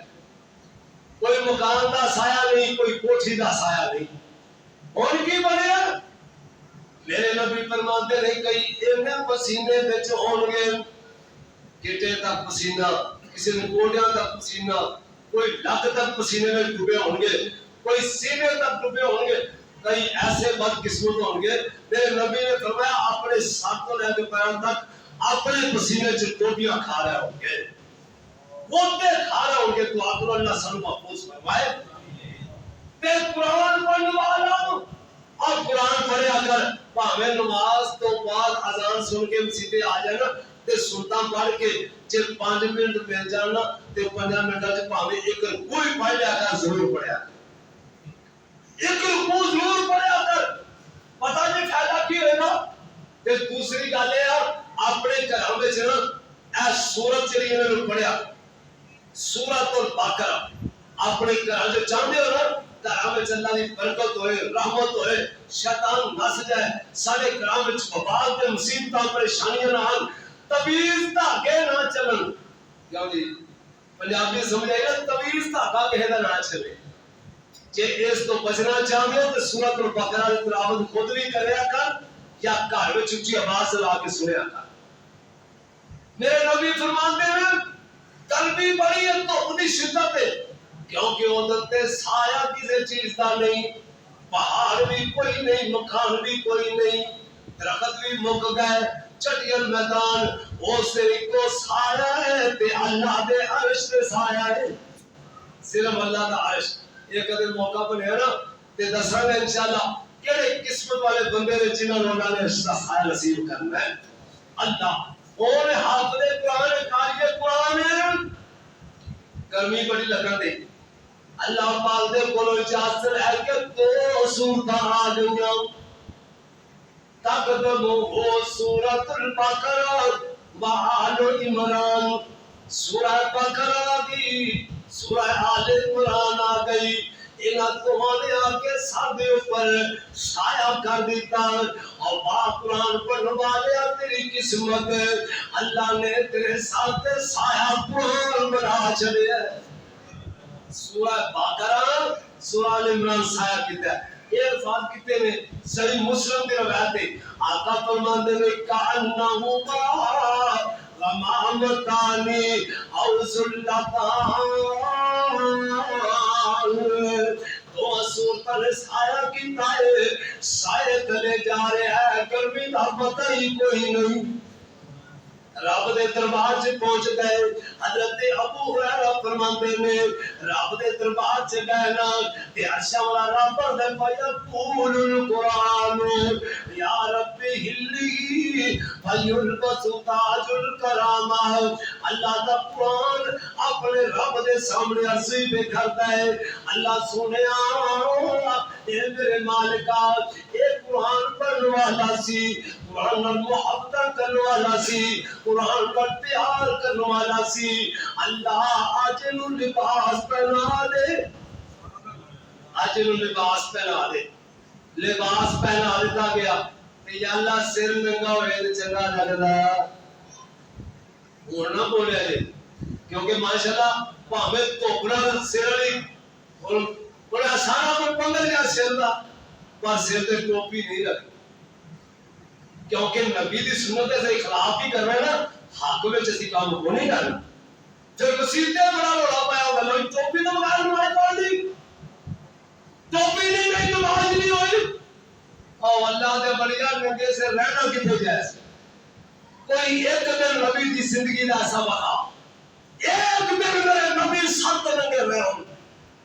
کوئی مکان دا سایہ نہیں کوئی کوٹھی دا سایہ نہیں اور کی بنے میرے نبی فرماتے رہے کئی اینے پسینے وچ ہون گے گٹے تک پسینہ کسی نے گوڈیاں تک پسینہ کوئی لک تک پسینے میں ڈوبے ہوں گے کوئی سینے تک ڈوبے ہوں گے کئی ایسے بدقسمت ہوں گے میرے نبی نے فرمایا اپنے سر کو لے کے پیروں تک اپنے پسینے سے ٹوٹیاں کھا رہے ہوں گے ووٹے کھا رہے ہوں گے تو آخر اللہ سن محفوظ فرمائے تے قرآن پڑھنے والا اور قرآن پڑھیا کر پاویں نماز تو بعد اذان سن کے مسیتے آ جائے نا تے سلطان پڑھ کے جب 5 منٹ مل جانا تے 5 منٹاں وچ پاویں ایک کوئی پڑھ لیا کر ضرور پڑھیا ایک رکوع ضرور پڑھیا کر پتہ نہیں فائدہ کی ہوئے گا تے دوسری گل ہے اپنے گھراں وچ نا اے سورت جڑی انہاں نے پڑھیا سورۃ البقرہ اپنے گھراں وچ چاہندے ہو نا گھراں وچ اللہ دی برکت ہوئے رحمت ہوئے شیطان نس جائے سارے گھراں وچ وبال تے مصیبتاں پریشانیاں نہ آن تویز دھاگے نہ چلن کیوں جی پنجابی سمجھ آئی نا تویز دھاگا کہے دا نہ چلے جے اس تو بچنا چاہتے ہو تو سورۃ البقرہ کی تلاوت خود بھی کریا کر یا گھر وچ اونچی آواز لا کے سنیا کر میرے نبی فرماتے ہیں قلبی بڑی ہے تو خودی شدت ہے کیونکہ عدت سایہ کسی چیز کا نہیں پہاڑ بھی کوئی نہیں مکان بھی کوئی نہیں درخت بھی مک گئے چٹیل میدان اس کو سایہ ہے تے اللہ دے عرش تے سایہ ہے صرف اللہ دا عرش ایک دن موقع بنیا نا تے دساں گے انشاءاللہ کیڑے قسمت والے بندے نے جنہاں نے اللہ نے عرش دا سایہ نصیب کرنا ہے اللہ اور حافظ قرآن قاری قرآن گرمی بڑی لگن دی اللہ پاک دے کولو اجازت ہے کہ 2 سورتاں آ گئیاں تقدمو سورۃ البقرہ و آل عمران سورہ بقرہ دی سورہ آل عمران آ گئی انہاں تمہارے آگے سر دے اوپر سایہ کر دیتا اور پاک قرآن پڑھنے والے تیری قسمت اللہ نے تیرے ساتھ سایہ قرآن بنا چلے سورہ بقرہ سورہ آل عمران سایہ کیتا ہے یہ الفاظ کتے نے صحیح مسلم کی روایت ہے آقا فرماتے ہیں کانہما غمامتان او ذلتان تو سورتاں نے سایہ کیتا ہے سایہ تلے جا رہے ہیں گرمی دا پتہ ہی کوئی نہیں رب دے دربار سے پہنچ گئے حضرت ابو ہریرہ فرماتے ہیں رب دے دربار سے گئے نا تے عرش والا رب دے پایا قول القرآن یا رب ہلی فیلبس تاج الکرامہ اللہ دا قرآن اپنے رب دے سامنے عرضی پہ کرتا ہے اللہ سنیا اے میرے مالکا اے قرآن پڑھنے والا سی قرآن پر محبت کرنے والا سی قرآن پر پیار کرنے والا سی اللہ آج نو لباس پہنا دے آج نو لباس پہنا دے لباس پہنا دیتا گیا کہ یا اللہ سر ننگا ہوئے تو چنگا لگدا وہ نہ بولے کیونکہ ماشاءاللہ پاویں توپڑا سر والی اور بڑا سارا کوئی پنگل گیا سر دا پر سر تے ٹوپی نہیں رکھ کیونکہ نبی دی سنت سے خلاف ہی کر رہے ہیں نا حق میں اسی کام کو نہیں کرنا جب مسیحتے بڑا روڑا پایا ہوگا لوگ ٹوپی تو بغیر نماز پڑھ لی ٹوپی نہیں نماز نہیں ہوئی اور اللہ دے بڑیا ننگے سے رہنا کتنے جیسے کوئی ایک دن نبی دی زندگی دا ایسا بتا ایک دن میرے نبی سات ننگے رہے ہوں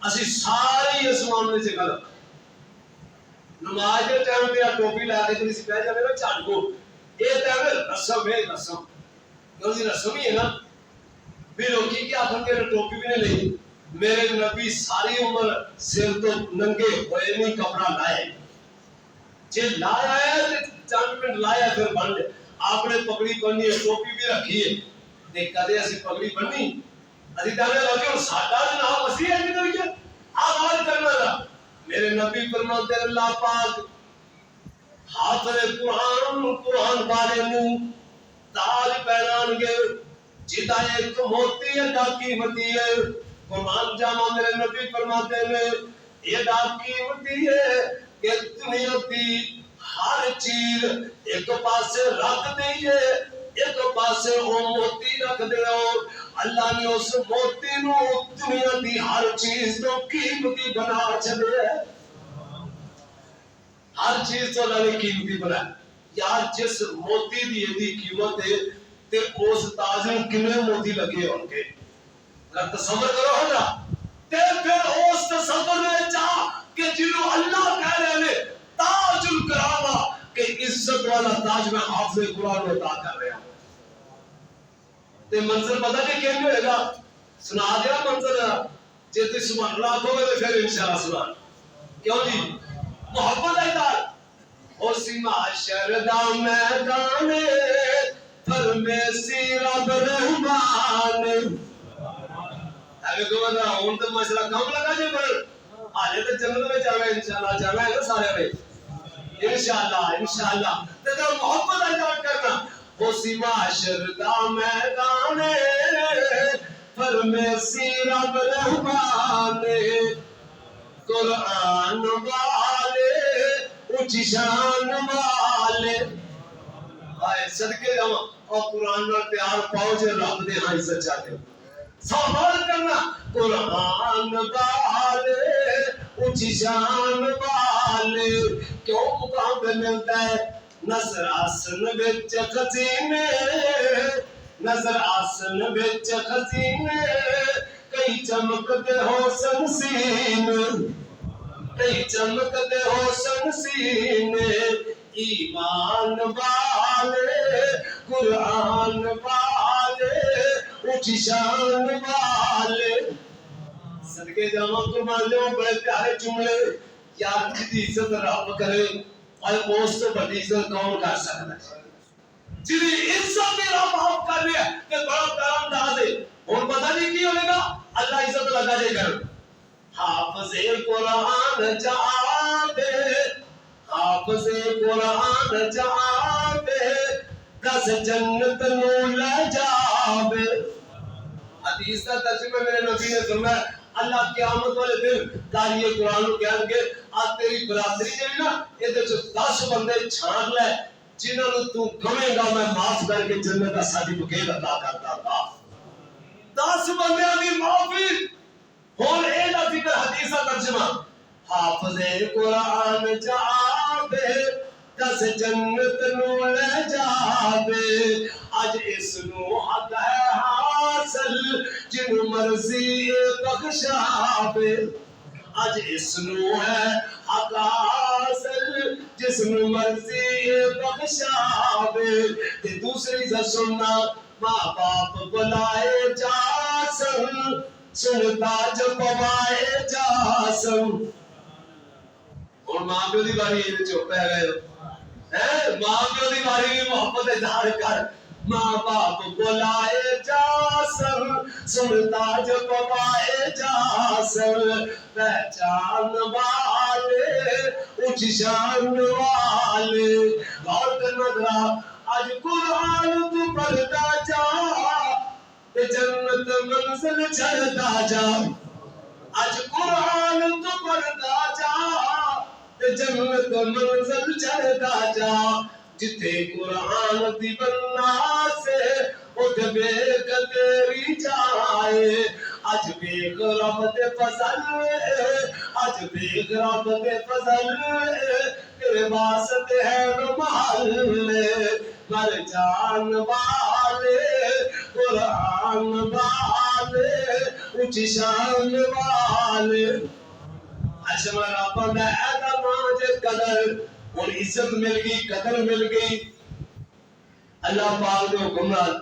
اسی ساری اس معاملے سے غلط نماز کے ٹائم پہ ٹوپی لا کے کسی پہ جائے نا چھاٹ کو یہ ٹائم رسم ہے رسم کیونکہ رسم ہی ہے نا بھی لوگی کیا آخر کے ٹوپی بھی نہیں لئی میرے نبی ساری عمر سر تو ننگے ہوئے نہیں کپڑا لائے جی لایا ہے چند منٹ لایا پھر بن دے آپ نے پگڑی بننی ہے ٹوپی بھی رکھی ہے دیکھ کدے ایسی پگڑی بننی اسی دانے لگے اور ساڈا جناب مسیح ہے نہیں کیا آواز کرنا تھا میرے نبی فرماتے ہیں اللہ پاک حافظ قرآن والے منہ تاج پہنان گے جدا ایک موتی ادا قیمتی ہے قرآن جامع میرے نبی فرماتے ہیں یہ ادا قیمتی ہے کہ دنیا کی ہر چیز ایک پاسے رکھ دیئے ایک پاسے وہ موتی رکھ دے اور اللہ نے اس موتی نو دنیا دی ہر چیز تو قیمتی بنا چھڑے ہر چیز تو اللہ نے قیمتی بنا یار جس موتی دی یہ دی قیمت ہے تے اس تاجن کنے موتی لگے ان کے اگر تصور کرو ہے نا تے پھر اس تصور میں چاہ کہ جنہوں اللہ کہہ رہے ہیں تاج الکرامہ کہ عزت والا تاج میں حافظ قرآن عطا کر رہے ہیں تے منظر پتہ کہ کیوں ہوئے گا سنا دیا منظر جیتے سبحان اللہ کو گئے پھر انشاءاللہ سبحان کیوں جی محبت ہے دار اسی معاشر دا میدان فرمیسی رب رحمان اگر کو بندہ ہون تو مسئلہ کم لگا جی پر آجے تو جنت میں جانا انشاءاللہ جانا ہے نا سارے میں انشاءاللہ تو محبت ہے دار کرنا اسی معاشر دا میدان فرمیسی رب رحمان قرآن والے اونچی شان والے آئے صدقے جاؤں اور قرآن نال پیار پاؤ جے رب دے ہاں عزت چاہتے ہو سوال کرنا قرآن والے اونچی شان والے کیوں مقام پہ ملتا ہے نظر آسن بچ خزینے نظر آسن بچ خزینے کئی چمکتے ہو سنسین کئی چمکتے ہو سنسینے ایمان والے قرآن والے اونچی شان والے صدقے جامع قربان لے بڑے پیارے جملے یاد کی عزت رب کرے اور اس سے بڑی عزت کون کر سکتا ہے جنہیں عزت بھی رب آپ کر رہے ہیں کہ بڑا پیار انداز ہے اور پتہ نہیں کی ہونے گا اللہ عزت لگا جائے گا حافظ قرآن جاوے حافظ قرآن جاوے دس جنت نو لے جاوے حدیث کا ترجمہ میرے نبی نے فرمایا اللہ قیامت والے دن داعی قرآن کو کہیں گے آج تیری برادری جڑی نا یہ جو 10 بندے چھان لے جنہوں نے تو گمے گا میں معاف کر کے جنت کا سرٹیفکیٹ عطا کرتا تھا 10 بندے دی معافی اور اے دا فکر حدیث کا ترجمہ حافظ قرآن جاوے دس جنت نو لے جاوے اج اس نو حق ہے حاصل جنو مرضی بخشاوے اج اس نو ہے حق حاصل جس نو مرضی بخشاوے تے دوسری ذرا سننا ماں باپ بلائے جاسن سنتا جب پوائے جاسن اور ماں پیو دی باری یہ چپ ہے گئے ماں پیو دی باری بھی محبت اظہار کر ماں باپ بلائے جاسن سنتا جب پوائے جاسن پہچان والے اونچی شان والے غور کرنا ذرا آج قرآن تو پڑھتا جا جنت منزل چڑھتا جا آج اج قرآن تو پڑھدا جا تے جنت منزل چڑھدا جا جتے قرآن دی بننا سے اٹھ بیک تیری جائے اج بیک رب دے فضل اج بیک رب دے فضل تیرے واسطے ہے محل مر جان والے قرآن والے اونچی شان والے اچھا رب دا اعظم جے قدر اور عزت مل گئی قدر مل گئی اللہ پاک دے حکم نال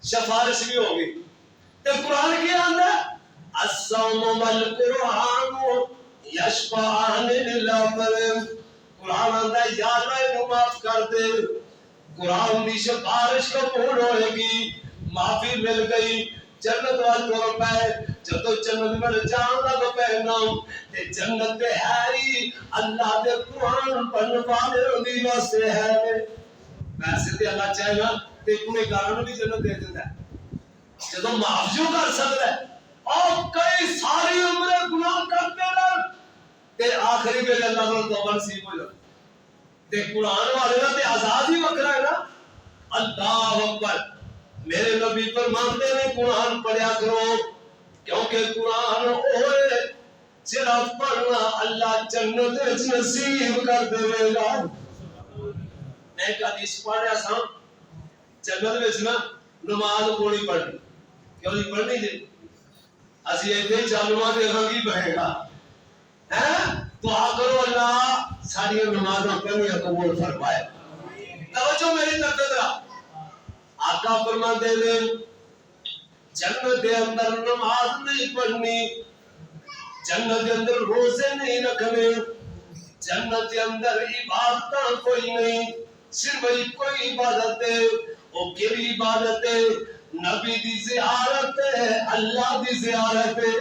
سفارش بھی ہو گئی تے قرآن کی آندا الصوم والقرآن یشفعان للعبر قرآن آندا یا اللہ انہوں معاف کر دے قرآن دی سفارش قبول ہوئے گی معافی مل گئی جنت وال تو پے جدو جنت میں جان لگ پینا تے جنت تے ہے اللہ دے قرآن پڑھن والے دی واسطے ہے ویسے تے اللہ چاہے نا تے کوئی گاراں بھی جنت دے دیندا ہے جدو معاف جو کر سکدا ہے اور کئی ساری عمر گناہ کرتے رہ تے آخری ویلے اللہ کو توبہ نصیب ہو جائے تے قرآن والے نا تے آزاد ہی وکرا ہے نا اللہ اکبر میرے نبی فرماتے ہیں قرآن پڑھیا کرو کیونکہ قرآن ہوئے صرف پڑھنا اللہ جنت نصیب کر دے گا میں ایک حدیث پڑھیا سا جنت وچ نا نماز کوئی پڑھنی کیوں نہیں پڑھنی جی اسی ایتھے چالواں دے رنگی بہے گا ہیں دعا کرو اللہ ساری نمازاں پڑھنیاں قبول فرمائے توجہ میری طرف ذرا آقا فرماتے ہیں جنت کے اندر نماز نہیں پڑھنی جنت کے اندر روزے نہیں رکھنے جنت کے اندر عبادت کوئی نہیں صرف کوئی عبادت ہے وہ کیڑی عبادت ہے نبی دی زیارت ہے اللہ دی زیارت ہے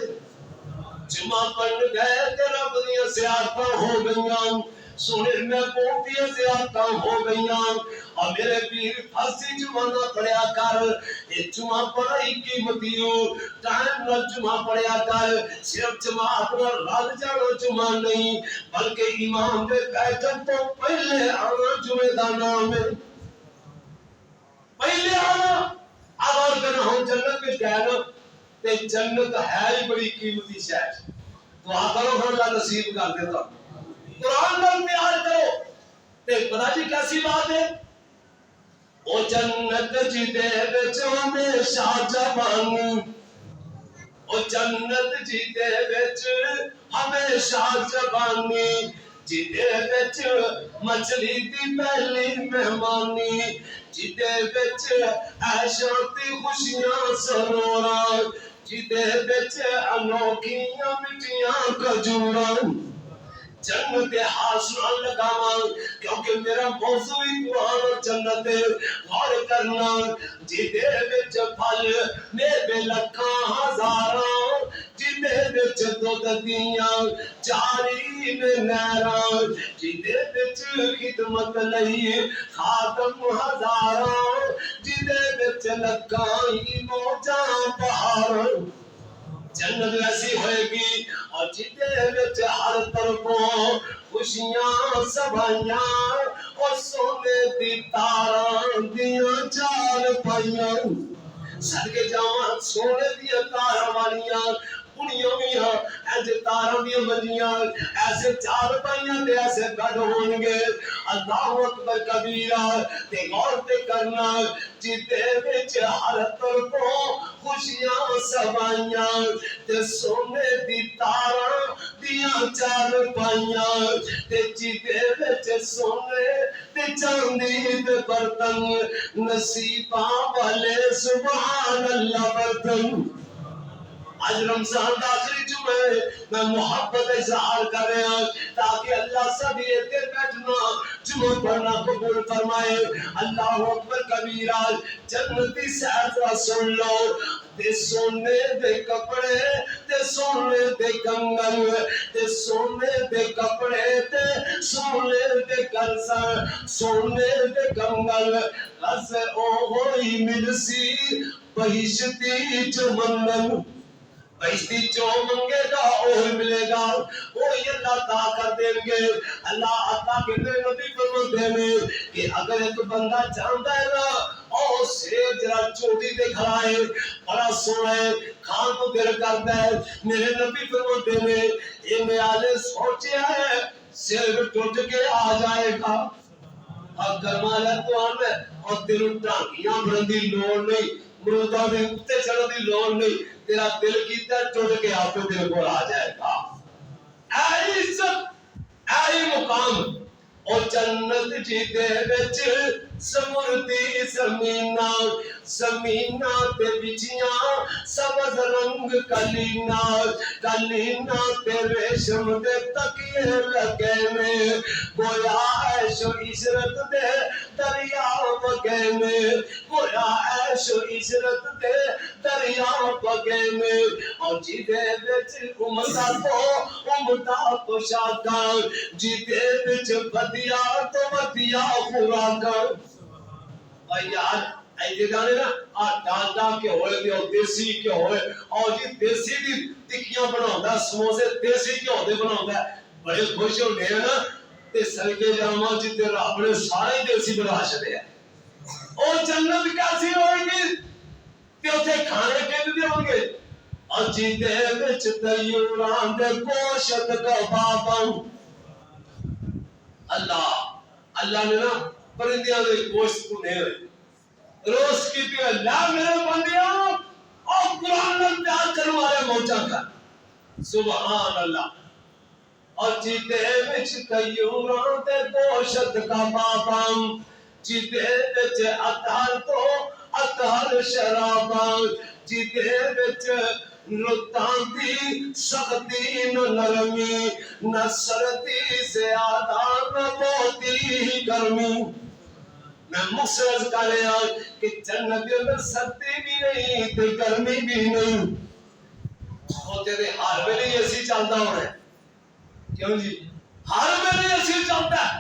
جمعہ پڑھ گئے تے رب دی زیارتاں ہو گئیاں سونے میں بہتیاں زیادتاں ہو گئیاں اور میرے پیر پھنسی جمعہ نہ پڑھیا کر یہ جمعہ پڑھائی قیمتی ہو ٹائم نہ جمعہ پڑھیا کر صرف جماعت نہ رل جانا جمعہ نہیں بلکہ امام دے بیٹھن تو پہلے آنا جمعہ دا نام ہے پہلے آنا آوار کرنا ہوں جنت میں گئے تے جنت ہے ہی بڑی قیمتی شہر دعا کرو اللہ نصیب کر دیتا قرآن نال پیار کرو تے پتہ جی کیسی بات ہے او جنت جی دے وچ ہمیشہ جوانی او جنت جی دے وچ ہمیشہ جوانی جی دے وچ مچھلی دی پہلی مہمانی جی دے وچ عیشاں تے خوشیاں سروراں جی دے وچ انوکھیاں مٹھیاں کھجوراں جنت حاصل لگاواں کیونکہ میرا موضوع قرآن اور جنت غور کرنا جی دے وچ پھل میوے لکھاں ہزاراں جی دے وچ دودھ دیاں جاری نہراں جی دے وچ خدمت لئی خادم ہزاراں جی دے وچ لکھاں ہی موجاں بہاراں جنت ایسی ہوئے گی اور جتے وچ ہر طرفوں خوشیاں سبھائیاں اور سونے دی تاراں دیاں چار پائیاں صدقے جاواں سونے دی تاراں والیاں کڑیاں بھی ہاں ایسے تاراں بھی منجیاں ایسے چار پائیاں تے ایسے گھر ہون گے اللہ اکبر کبیرہ تے غور تے کرنا جتے وچ ہر طرفوں خوشیاں سبھائیاں تے سونے دی تاراں دیاں چار پائیاں تے جتے وچ سونے تے چاندی دے برتن نصیباں والے سبحان اللہ برتن آج رمضان دا آخری جمعہ میں محبت اظہار کر رہا ہوں تاکہ اللہ سب یہ بیٹھنا جمعہ پڑھنا قبول فرمائے اللہ اکبر کبیرہ جنتی سہزہ سن لو تے سونے دے کپڑے تے سونے دے کنگن تے سونے دے کپڑے تے سونے دے کنسر سونے دے کنگن رس او ہوئی ملسی بہشتی چمنن بہشتی جو منگے گا وہی ملے گا، وہی اللہ عطا کر دیں گے۔ اللہ عطا کے میرے نبی فرماتے ہیں کہ اگر ایک بندہ چاہتا ہے نا اور شیر جرا چوٹی دے کھڑا ہے، بڑا سونا ہے، کھان کو دل کرتا ہے، میرے نبی فرماتے ہیں یہ میالے سوچیا ہے شیر ٹوٹ کے آ جائے گا۔ اب گرمالا تو آنا ہے اور دل ٹانکیاں بڑھن دی لوڑ نہیں، مرودہ دے اتے چڑھن دی لوڑ نہیں، تیرا دل کیتا ٹوٹ کے آپ کو دل کو آ جائے گا۔ اے عزت اے مقام اور جنت جی دے وچ سمردی زمیناں، زمیناں تے بچیاں سبز رنگ کلینا، کلینا تے ریشم دے تکیے لگے نے، گویا عیش و عشرت دے دریا بگے نے، گویا عیش و عشرت دے دریا بگے نے، اور جی دے وچ امتا تو امتا پوشاکاں، جی دے وچ بدیا تو بدیا خوراکاں۔ اور یار ایسے گانے نا ڈالڈا کے ہوئے دے اور دیسی کے ہوئے، اور جی دیسی دی ٹکیاں بناوندا سموسے دیسی کے ہوندے بناوندا بڑے خوش ہوندے ہیں نا، تے سلکے جاواں جی تے رب نے سارے دیسی بنا چھڈے ہیں۔ اور جنت کیسی ہوئے گی تے اوتھے کھانے کیندے ہون گے، اور جی دے وچ طیوراں دے گوشت کباباں۔ اللہ نے نا پرندیاں دے گوشت کو نہیں ہوئے روز کی بھی اللہ میرے بندیاں اور قرآن میں پیار کرنے والے موجہ کر سبحان اللہ۔ اور جیتے وچ طیوراں دے گوشت کباباں، جیتے وچ اطہر تو اطہر شراباں، جیتے وچ رتاں دی سختی نہ نرمی، نہ سردی زیادہ نہ بہتی گرمی۔ میں مخصوص کر رہا ہوں کہ جنت کے اندر سردی بھی نہیں تو گرمی بھی نہیں، ہوتے تھے ہر ویلے ایسی چلتا ہونا ہے، کیوں جی ہر ویلے ایسی چلتا ہے،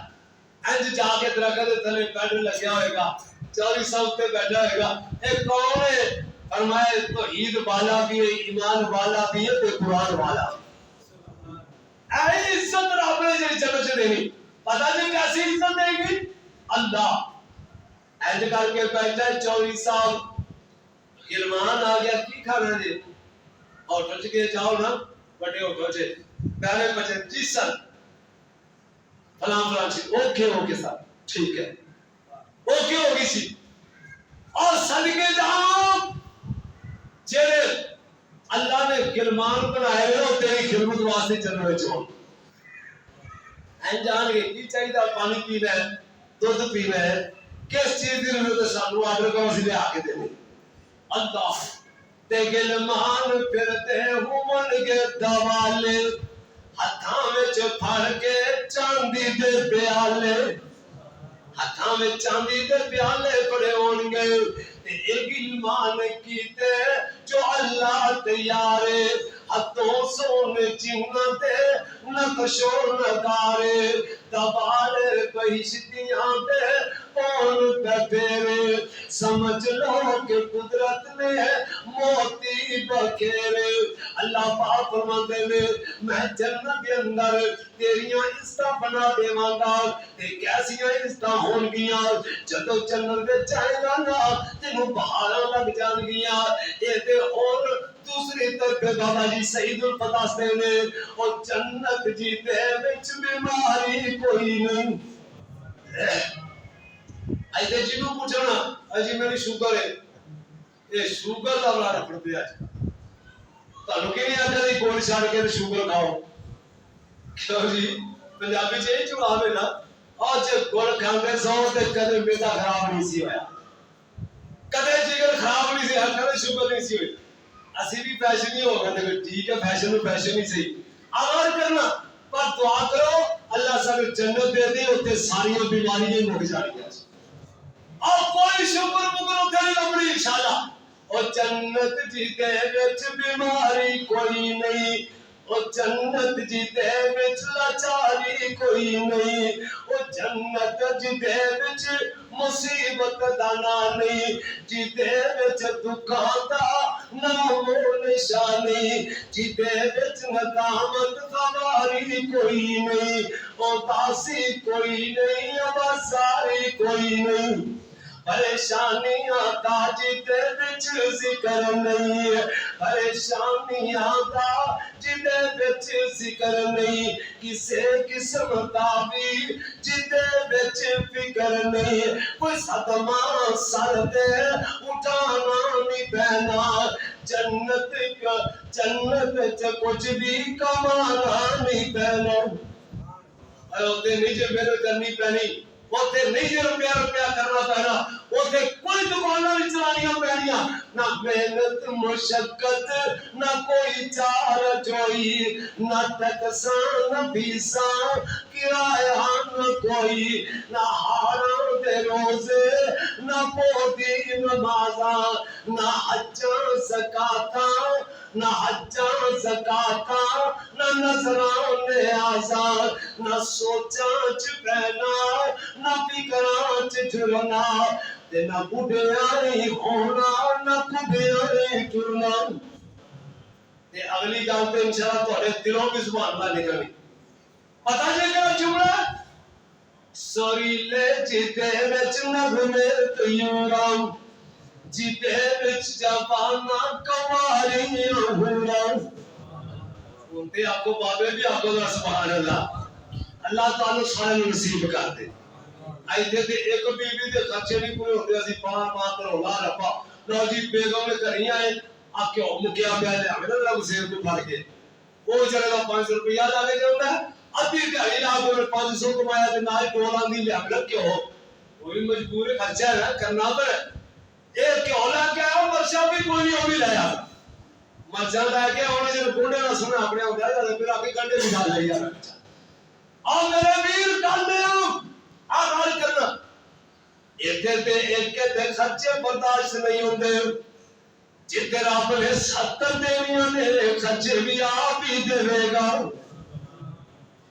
انج جا کے درخت تھلے بیٹھ لگیا ہوئے گا، 40 سال تے بیٹھا ہوئے گا، ایک کون ہے فرمائے توحید والا بھی ہے، ایمان والا بھی ہے، تے قرآن والا۔ اے عزت رب نے جی جنت دینی، پتہ نہیں کیسی عزت دے گی اللہ۔ اینج کر کے بیٹھا ہے 24 سال، غلمان آ گیا کی کھانا جی، ہوٹل چ کے جاؤ نا بڑے ہوٹل چ پہلے 25 سال فلاں فلاں سی اوکے صاحب ٹھیک ہے اوکے ہو گئی سی، اور صدقے جاؤ جڑے اللہ نے غلمان بنائے ہو تیری خدمت واسطے چلنے وچ ہون، این جان گے کی چاہیے پانی پینا ہے دودھ پینا ہے کس چیز کی ضرورت ہے سانو آرڈر کرو اسی لے آ کے دیں اللہ تے غلمان پھرتے ہون گے دوالے ہتھاں وچ پھڑ کے چاندی دے پیالے، ہتھاں میں چاندی دے پیالے پڑے ہون گے تے غلمان کیتے جو اللہ تیارے، ہتھوں سونے چنہ تے نقش و نگارے، دوالے بہشتیاں دے پون پہ پھیرے، سمجھ لو کہ قدرت نے موتی بکھیرے۔ اللہ پاک فرماتے ہیں میں جنت کے اندر تیریاں عزتاں بنا دیواں گا، تے کیسیاں عزتاں ہون گیاں جدوں جنت وچ جائے گا نا تینوں بہاراں لگ جان گیاں، اے تے اور دوسری طرف بابا جی سعید الفتح نے اور جنت جی دے وچ بیماری کوئی نہیں۔ ایسے جنوں پوچھنا اجی میری شوگر ہے، یہ شوگر دا بڑا رکھ دیا تانوں کہ نہیں آتا نہیں گول چھڑ کے شوگر کھاؤ، کیوں جی پنجابی چ یہ جواب ہے نا اج گول کھاندے سو تے کدے میدا خراب نہیں سی ہویا، کدے جگر خراب نہیں سی، کدے شوگر نہیں سی ہوئی۔ اسی بھی فیشن ہی ہوگا تے ٹھیک ہے فیشن نو فیشن ہی صحیح آغاز کرنا، پر دعا کرو اللہ سانو جنت دے دے اوتے ساری بیماریاں مک جانگیاں اور کوئی شکر مگر اتھے نہیں لبنی انشاءاللہ، اور جنت جی دے وچ بیماری کوئی نہیں، او جنت جی دے وچ لاچاری کوئی نہیں، او جنت جی دے وچ مصیبت دا نا نہیں، جی دے وچ دکھاں دا نام و نشانی، جی دے وچ ندامت سواری کوئی نہیں، اداسی کوئی نہیں، اباساری کوئی نہیں، پریشانیاں دا جدے وچ ذکر نہیں، پریشانیاں دا جدے وچ ذکر نہیں، کسے قسم دا بھی جدے وچ فکر نہیں، کوئی صدمہ سر دے اٹھانا نہیں پینا، جنت چ کچھ بھی کمانا نہیں پینا، اوتے نہیں جے محنت کرنی پینی، اوتے نہیں جے روپیہ کرنا پینا، اوتے کوئی دکاناں نہیں چلانیاں پینیاں، نہ محنت مشقت نہ کوئی چار جوئی، نہ ٹیکساں نہ فیساں کرایہ نہ کوئی، نہ حرام دے روزے نہ پوری نمازاں، نہ حجاں زکاتاں نہ حجاں زکاتاں، نہ نظراں نیازاں، نہ سوچاں چ بہنا نہ فکراں چ جھرنا، تے نہ بڈھیائی ہونا نہ کڈھیائی ٹرنا۔ تے اگلی گل تے انشاءاللہ تہاڈے دلوں بھی سبحان اللہ نکلنی، پتہ جے کہ جملہ سوریلے جدے وچ نغمے طیوراں، جدے وچ جواناں کنواریاں ہوراں، تے آکو بابے بھی آکو ذرا سبحان اللہ، اللہ تعالی سارے نصیب کر دے۔ ایتھے تے ایک بی بی دے خرچے نہیں پورے ہوندے، اسی پاں رولا رپا لو جی بیگم نے گھریں آئے آکے مکیا پیا لے آوے نا لگ سیر کو پھڑ کے، وہ چلے گا 500 روپیہ لا کے جاؤندا ہے، ادھی دیہاڑی لا کے 500 کمایا تے نال ٹول آندی لے آوے کیوں؟ کوئی مجبور خرچہ ہے نا کرنا پر اے کیوں لا کے آیا مرشا بھی کوئی نہیں وہ بھی لے آ مرچا لے کے آنے جن گونڈے نہ سنے اپنے ہوتا ہے پھر آ کے گنڈے بھی ڈال لے یار اور میرے ویر کل میں آغاز کرنا ایک تے خرچے برداشت نہیں ہوندے جتے رب نے 70 دینیاں نے خرچے بھی آپ ہی دے گا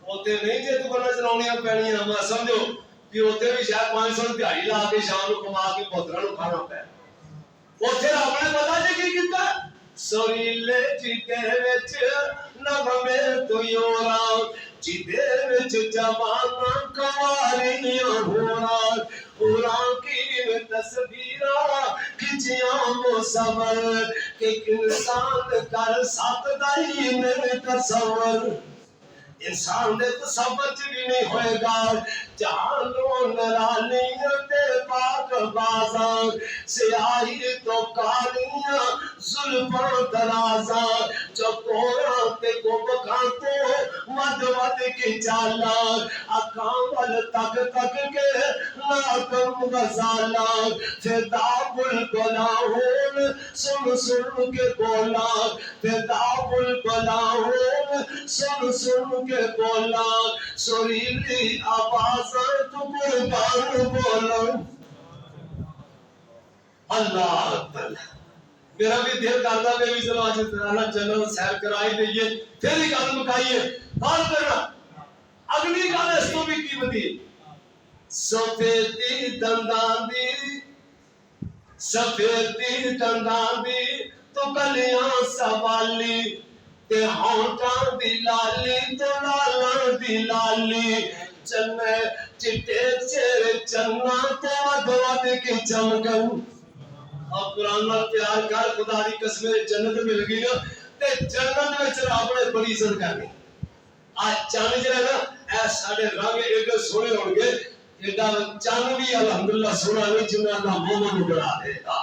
ہوتے نہیں جے تو بنا چلاونیاں پینیاں میں سمجھو کہ ہوتے بھی شاید 500 دیہاڑی لا کے شام کو کما کے پوتراں نوں کھانا پے اوتھے رب نے پتہ جے کی کیتا سوریلے جدے وچ نغمے طیوراں جدے وچ جواناں کنواریاں ہوراں ہوراں کی تصویراں کھچیاں مصور کہ انسان کر سکدا ہی نہیں تصور انسان دے تصور چ بھی نہیں ہوئے گا جانو نرانیاں تے پاک بازاں سیاہی تو کالیاں زلفاں درازاں جو کوراں تے گمکھاں تو ود ود کی چالاں اکھاں ول تک تک کے ناکم غزالاں فدا بلبلاں ہون سن سن کے بولاں فدا بلبلاں ہون سن سن کے بولا سریلی آوازیں تو قربان بولا اللہ اکبر میرا بھی دل کرتا میں بھی چلو آج ترانا چلو سیر کرائی دئیے پھر ہی گل مکائیے بات کرنا اگلی گل اس کو بھی قیمتی سفیدی دندان دی سفیدی دندان دی تو کلیاں سوالی تے ہونٹاں دی لالی تو لالاں دی لالی چنے چٹے چہرے چنا تو ود ود کی چمکن اور قرآن نال پیار کر خدا دی قسم جنت مل گئی نا تے جنت وچ رب نے بڑی عزت کرنی آج چن جڑا نا اے ساڈے رنگ ایڈے سونے ہون گے ایڈا چن بھی الحمدللہ سونا نہیں جنہ اللہ مومن بنا دے گا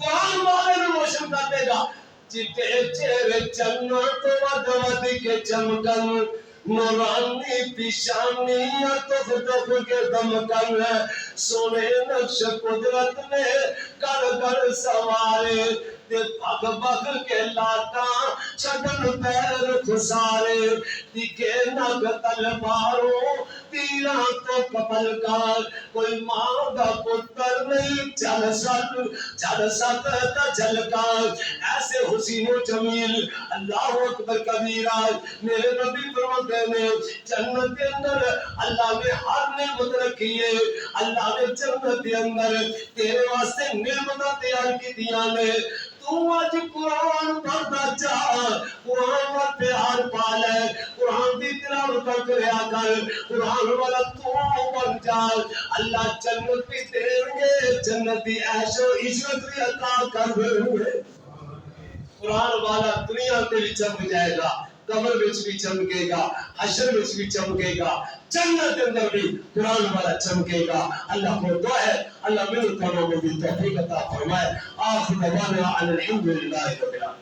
قرآن والے نو روشن کر دے گا چٹے چہرے چنا تو ود ود کے چمکن نورانی پیشانیاں تف تف کے دمکن سونے نقش قدرت نے کر کر سوارے تے بھگ بھگ کے لاٹاں چھڈن پیر خسارے دکھے نگ تلواروں تیراں تو کپل کار کوئی ماں دا پتر نہیں چل سکتا جھلکار ایسے حسین و جمیل اللہ اکبر کبیرہ میرے نبی فرماتے ہیں جنت کے اندر اللہ نے ہر نعمت رکھی ہے اللہ نے جنت کے اندر تیرے واسطے نعمت تیار کی دیا نے تو آج قرآن پڑھتا چاہ قرآن کا پیار پالے قرآن کی تلاوت کریا کر قرآن والا تو بن جا اللہ جنت بھی دیں گے جنتی عیش و عشرت بھی عطا کر دیں گے قرآن والا دنیا میں بھی چمک جائے گا قبر وچ بھی چمکے گا حشر وچ بھی چمکے گا جنت کے اندر بھی قرآن والا چمکے گا اللہ کو دعا ہے اللہ میرے تمام کو توفیق عطا فرمائے آخر دعوانا الحمدللہ رب العالمین